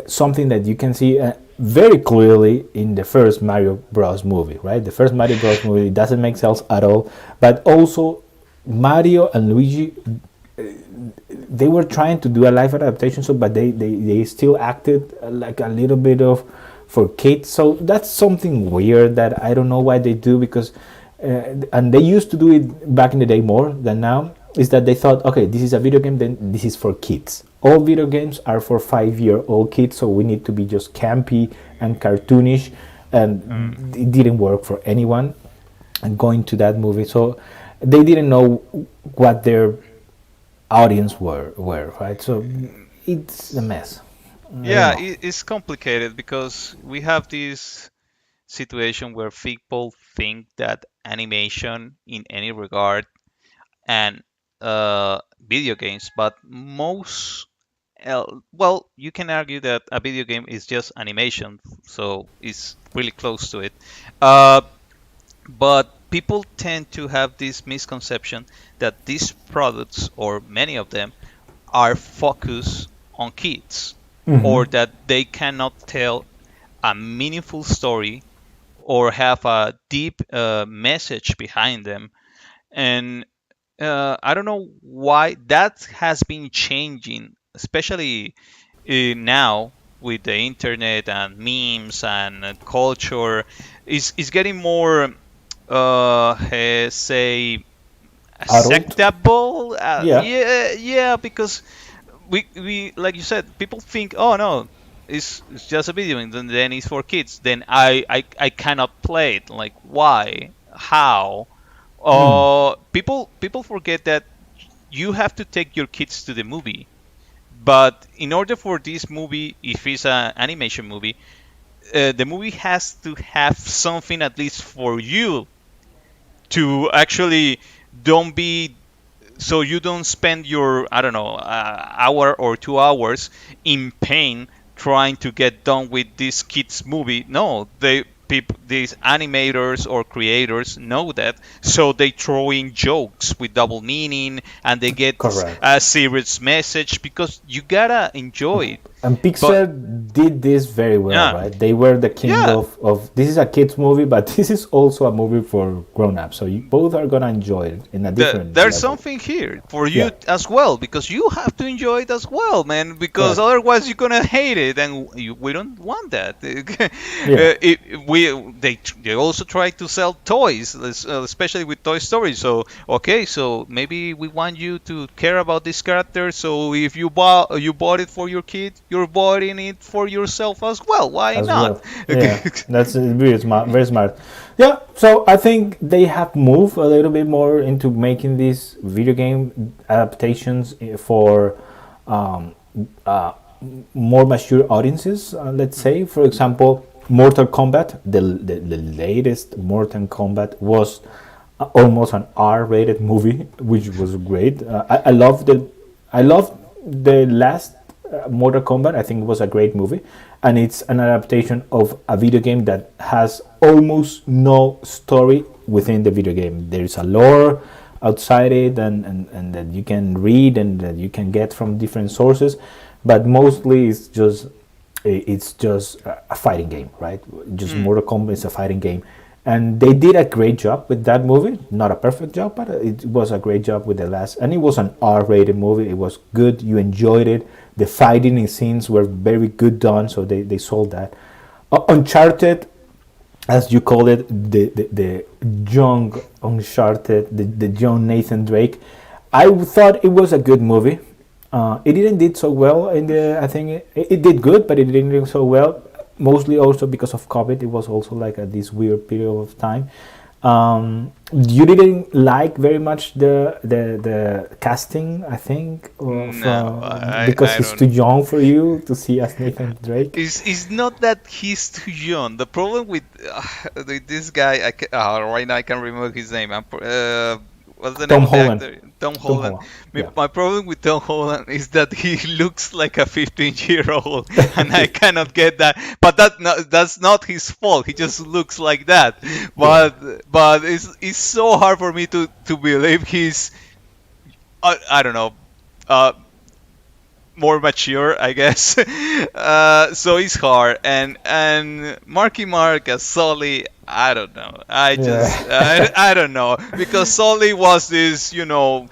something that you can see very clearly in the first Mario Bros. Movie, right? The first Mario Bros. Movie doesn't make sense at all, but also Mario and Luigi, they were trying to do a live adaptation, so but they still acted like a little bit of for kids. So that's something weird that I don't know why they do, because and they used to do it back in the day more than now, is that they thought, okay, this is a video game, then this is for kids. All video games are for 5-year-old kids, so we need to be just campy and cartoonish, and it didn't work for anyone going to that movie. So they didn't know what their audience were right? So it's a mess. Yeah, it's complicated because we have this situation where people think that animation in any regard and video games, but well, you can argue that a video game is just animation, so it's really close to it. But people tend to have this misconception that these products, or many of them, are focused on kids, or that they cannot tell a meaningful story or have a deep message behind them. And I don't know why that has been changing, especially now with the internet and memes and culture. Is getting more, say, Adult? acceptable. Yeah. Yeah, because we like you said, people think, oh no, it's just a video and then it's for kids. Then I cannot play it. Like, why? How? People forget that you have to take your kids to the movie. But in order for this movie, if it's an animation movie, the movie has to have something at least for you to actually don't be, so you don't spend your, I don't know, hour or 2 hours in pain trying to get done with this kids movie. No, these animators or creators know that, so they throw in jokes with double meaning, and they get Correct. a serious message because you gotta enjoy it. And Pixar did this very well, Yeah. right? They were the king Yeah. of this is a kids movie, but this is also a movie for grown-ups. So you both are gonna enjoy it in a different There's level. something here for you Yeah. as well, because you have to enjoy it as well, man, because Correct. otherwise you're gonna hate it, and we don't want that. Yeah. They also try to sell toys, especially with Toy Story. So okay, so maybe we want you to care about this character, so if you bought it for your kid, you're buying it for yourself as well. Why As not? well. Yeah, that's very smart. Very smart. Yeah. So I think they have moved a little bit more into making these video game adaptations for more mature audiences. Let's say, for example, Mortal Kombat. The latest Mortal Kombat was almost an R-rated movie, which was great. I love the last Mortal Kombat. I think it was a great movie, and it's an adaptation of a video game that has almost no story within the video game. There is a lore outside it, and that you can read and that you can get from different sources, but mostly it's just a fighting game, right? Just Mortal Kombat is a fighting game, and they did a great job with that movie. Not a perfect job, but it was a great job with the last, and it was an R-rated movie. It was good. You enjoyed it. The fighting scenes were very good done, so they sold that. Uncharted, as you call it, the young Uncharted, the young Nathan Drake. I thought it was a good movie. It didn't did so well in the. I think it did good, but it didn't do so well. Mostly also because of COVID. It was also like this weird period of time. You didn't like very much the casting, I think, No, because I he's too don't. young for you to see as Nathan Drake. It's not that he's too young. The problem with this guy, right now I can't remember his name. What's the name Tom of the Holland. actor? Tom Tom Holland. Holland. Yeah. My problem with Tom Holland is that he looks like a 15-year-old, and I cannot get that. But that's not his fault. He just looks like that. Yeah. But it's so hard for me to believe he's I don't know. More mature, I guess. So it's hard. And Marky Mark as Sully, I don't know. I don't know because Sully was this, Old.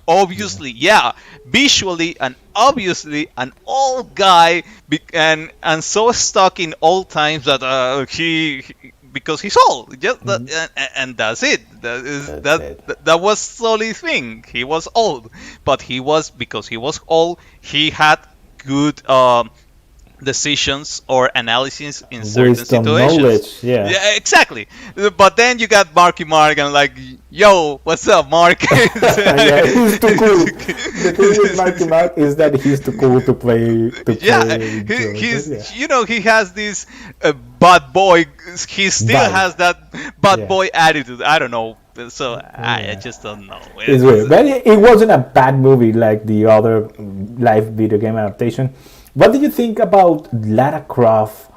obviously, yeah, visually and obviously an old guy, and so stuck in old times that because he's old, just and that's it. That's it. That was Sully's thing. He was old, but because he was old, he had good decisions or analysis in certain Wisdom, situations. knowledge. Yeah. Yeah, exactly. But then you got Marky Mark and like, yo, what's up, Mark? Yeah, he's too cool. The thing with Marky Mark is that he's too cool to play. Yeah, George. he's he has this bad boy. He still Vibe. has that bad Yeah. boy attitude. I don't know. So I just don't know. It's weird, but it wasn't a bad movie like the other live video game adaptation. What do you think about Lara Croft,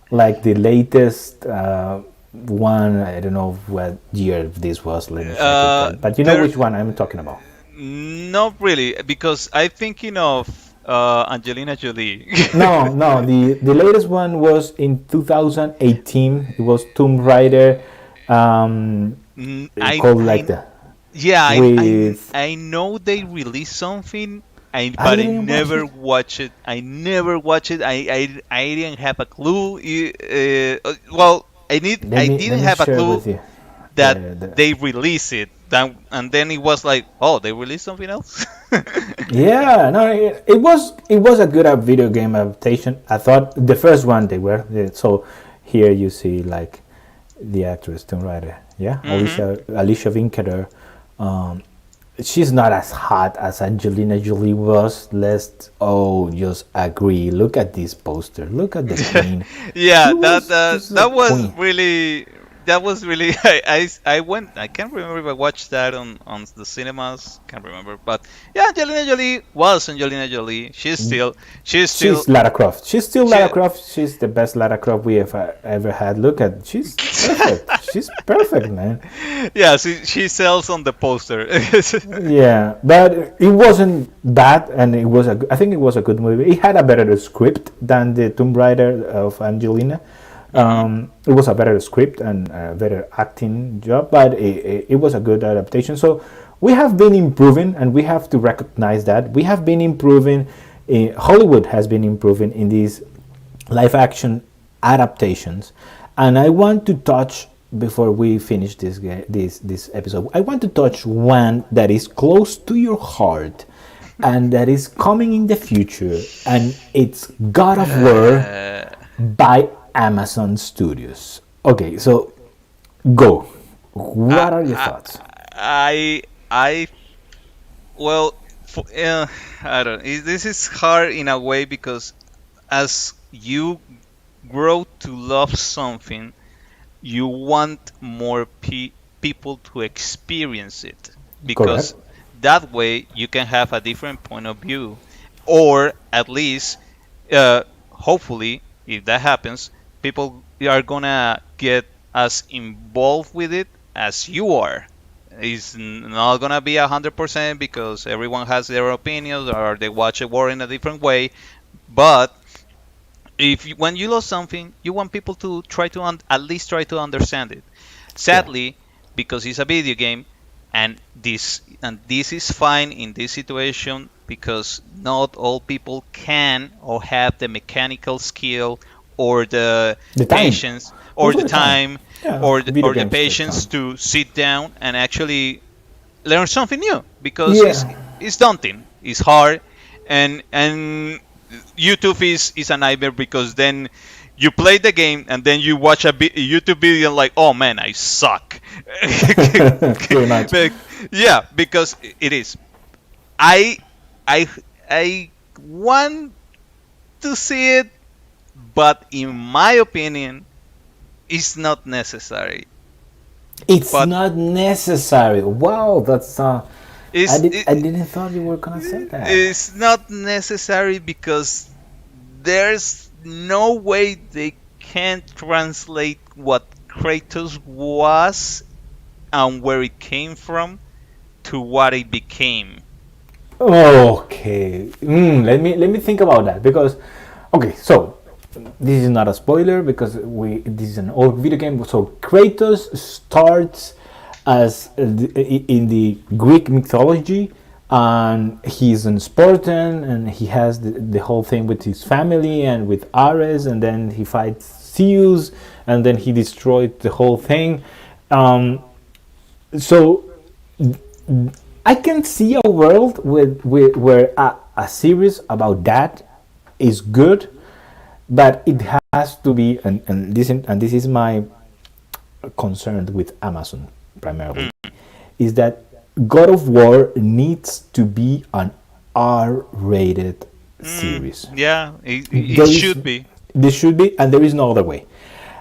like the latest one? I don't know what year this was. Let me check it. But you know there- which one I'm talking about. Not really, because I'm thinking of Angelina Jolie. No, the latest one was in 2018. It was Tomb Raider, called like that. Yeah, With- I know they released something, I but I didn't watch never it. watch it. I never watch it. I didn't have a clue. Well, I didn't have a share clue with you. that The- they release it. And then it was like, oh, they released something else. Yeah, no, it was a good video game adaptation. I thought the first one they were so here you see like the actress Tomb Raider, yeah, Alicia Vikander. She's not as hot as Angelina Jolie was. Let's just agree. Look at this poster. Look at the queen. Yeah, She was that a was queen. really I went. I can't remember if I watched that on the cinemas. Can't remember, but yeah, Angelina Jolie was Angelina Jolie. She's still She's Lara Croft. She's still She- Lara Croft. She's the best Lara Croft we have ever had. Look at, she's perfect. She's perfect, man. yeah, she sells on the poster. Yeah, but it wasn't bad, and I think it was a good movie. It had a better script than the Tomb Raider of Angelina. It was a better script and a better acting job, but it was a good adaptation. So we have been improving, and we have to recognize that we have been improving. Hollywood has been improving in these live action adaptations, and I want to touch before we finish this episode. I want to touch one that is close to your heart, and that is coming in the future, and it's God of War by Amazon Studios. Okay, so go. What are your thoughts? I well, I don't. This is hard in a way because as you grow to love something, you want more people to experience it because Correct. that way you can have a different point of view, or at least, hopefully, if that happens, people are gonna get as involved with it as you are. It's not gonna be 100% because everyone has their opinions or they watch a war in a different way. But when you love something, you want people to try to at least try to understand it. Sadly, because it's a video game, and this is fine in this situation because not all people can or have the mechanical skill or the The time. patience or Also the the time. time Yeah, or video the games take patience time. to sit down and actually learn something new because Yeah. it's daunting, it's hard, and YouTube is a nightmare because then you play the game and then you watch a YouTube video and like, oh man, I suck. Pretty much. Yeah, because it is. I I I want to see it, but in my opinion, it's not necessary. It's But not necessary. Wow, that's it's I didn't thought you were gonna say that. it's not necessary because there's no way they can translate what Kratos was and where it came from to what it became. Okay. Let me think about that because okay, so this is not a spoiler because this is an old video game. So Kratos starts as in the Greek mythology, and he's an Spartan, and he has the whole thing with his family and with Ares, and then he fights Zeus, and then he destroyed the whole thing. So I can see a world where a series about that is good, but it has to be, and this is my concern with Amazon primarily, is that God of War needs to be an R-rated series. Yeah, There it is- should be. This should be, and there is no other way.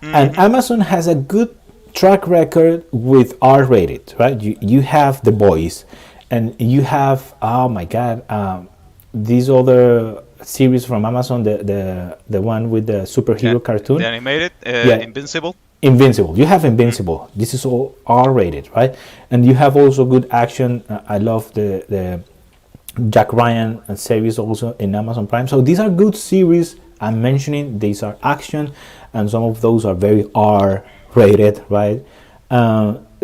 And Amazon has a good track record with R-rated, right? You have The Boys, and you have, oh my God, these other series from Amazon, the one with the superhero cartoon. The animated, Yeah. Invincible. Invincible. You have Invincible. This is all R-rated, right? And you have also good action. I love the Jack Ryan series also in Amazon Prime. So these are good series. I'm mentioning these are action, and some of those are very R-rated, right?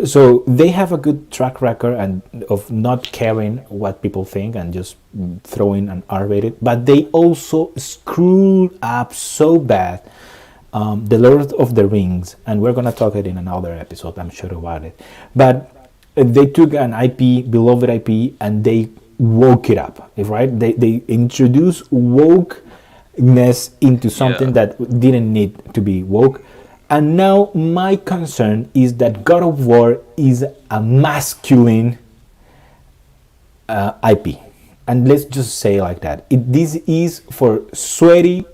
So they have a good track record and of not caring what people think and just throwing an R-rated. But they also screwed up so bad. The Lord of the Rings, and we're gonna talk it in another episode, I'm sure about it. But they took an IP, beloved IP, and they woke it up, right? They introduced wokeness into something that didn't need to be woke. And now my concern is that God of War is a masculine IP, and let's just say like that. This is for sweaty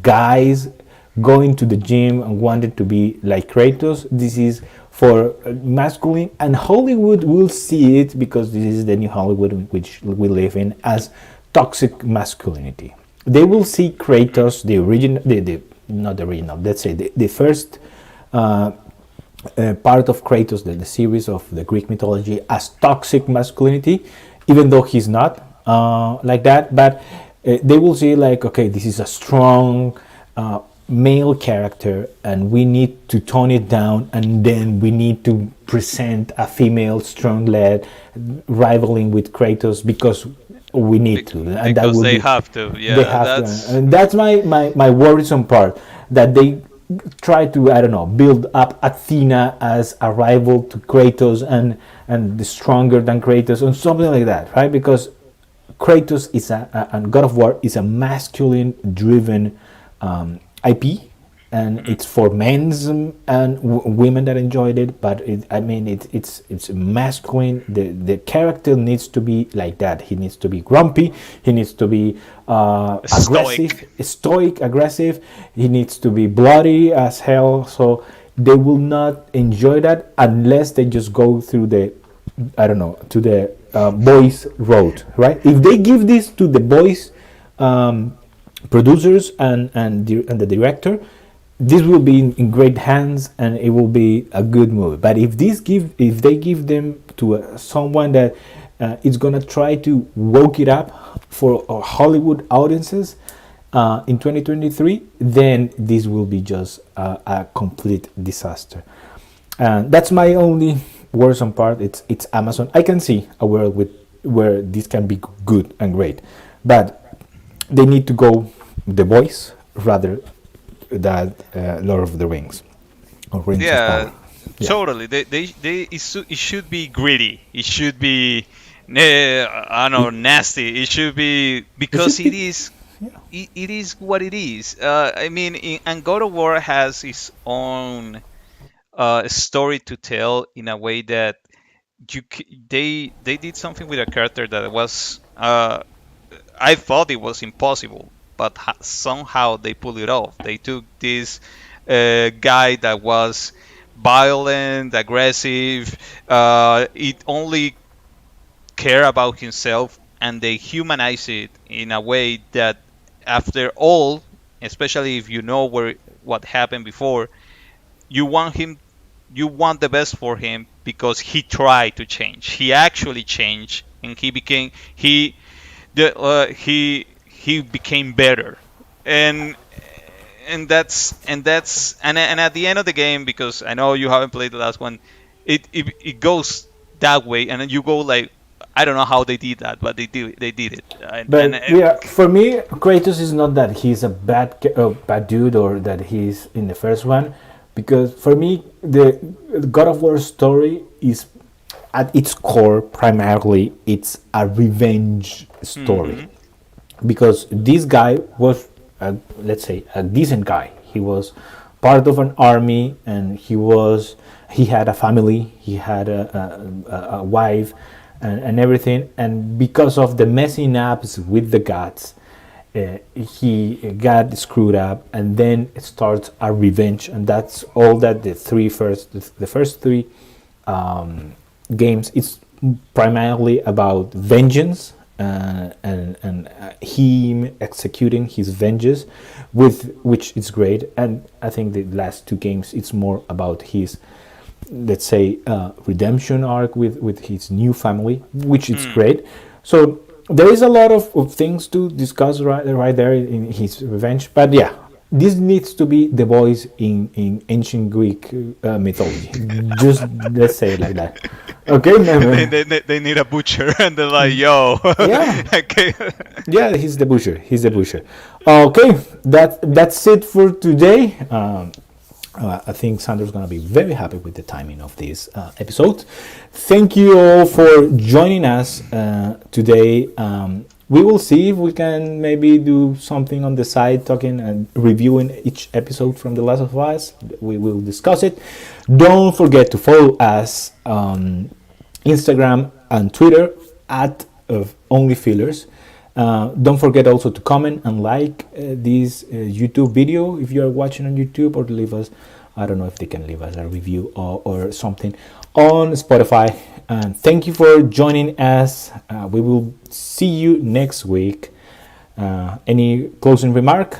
guys going to the gym and wanted to be like Kratos. This is for masculine, and Hollywood will see it because this is the new Hollywood in which we live in as toxic masculinity. They will see Kratos, the original, not the original, let's say the first part of Kratos, the series of the Greek mythology, as toxic masculinity, even though he's not like that. But they will see like, okay, this is a strong male character, and we need to tone it down, and then we need to present a female strong lad rivaling with Kratos because we need to, and Because will they be, have to. Yeah, they have to, and that's my worrisome part, that they try to, I don't know, build up Athena as a rival to Kratos and stronger than Kratos and something like that, right? Because Kratos is and God of War is a masculine driven IP, and it's for men's and women that enjoyed it. But it's masculine. The character needs to be like that. He needs to be grumpy. He needs to be aggressive, stoic, aggressive. He needs to be bloody as hell. So they will not enjoy that unless they just go through the, I don't know, to the boys road, right? If they give this to the boys producers and the director, this will be in great hands and it will be a good movie. But if they give them to someone that is gonna try to woke it up for Hollywood audiences in 2023, then this will be just a complete disaster. And that's my only worrisome part. It's Amazon. I can see a world where this can be good and great, but they need to go The Boys rather than Lord of the Rings or Rings of Power. Yeah. Totally. It should be gritty. It should be, I don't know, nasty. It should be, because it is. it is what it is. I mean, and God of War has its own story to tell in a way that they did something with a character that was I thought it was impossible, but somehow they pulled it off. They took this guy that was violent, aggressive, it only care about himself, and they humanize it in a way that, after all, especially if you know what happened before, you want him, you want the best for him because he tried to change. He actually changed, and he became better, and and at the end of the game, because I know you haven't played the last one, it goes that way, and then you go like, I don't know how they did that, but they did it, and But yeah, for me, Kratos is not that he's a bad dude or that he's in the first one, because for me, the God of War story is at its core primarily it's a revenge story, because this guy was, let's say, a decent guy. He was part of an army, and he had a family, he had a wife, and everything. And because of the messing ups with the gods, he got screwed up, and then it starts a revenge, and that's all that the first three games. It's primarily about vengeance, and him executing his vengeance, with which is great. And I think the last two games it's more about his, let's say, redemption arc with his new family, which is great. So there is a lot of things to discuss right there in his revenge. But yeah, this needs to be the voice in ancient Greek mythology. Just let's say it like that. Okay, they need a butcher, and they're like, yo, yeah. okay. Yeah, he's the butcher. He's the butcher. Okay, that's it for today. I think Sandro's gonna be very happy with the timing of this episode. Thank you all for joining us today. We will see if we can maybe do something on the side, talking and reviewing each episode from The Last of Us. We will discuss it. Don't forget to follow us on Instagram and Twitter at OnlyFillers. Don't forget also to comment and like this YouTube video if you are watching on YouTube, or leave us, I don't know if they can leave us a review or something on Spotify. And thank you for joining us. We will see you next week. Any closing remark?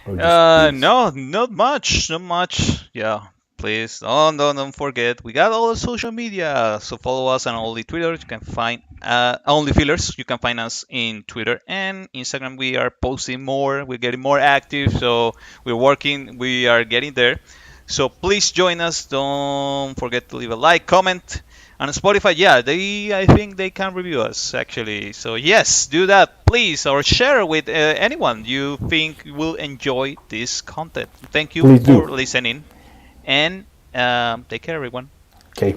No, not much. Yeah, please don't forget. We got all the social media, so follow us on only Twitter. You can find OnlyFillers. You can find us in Twitter and Instagram. We are posting more. We're getting more active, so we're working. We are getting there. So please join us. Don't forget to leave a like, comment. On Spotify, yeah, I think they can review us actually. So yes, do that, please, or share with anyone you think will enjoy this content. Thank you Please for do. listening, and take care, everyone. Okay.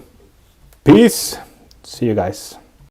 Peace. See you guys.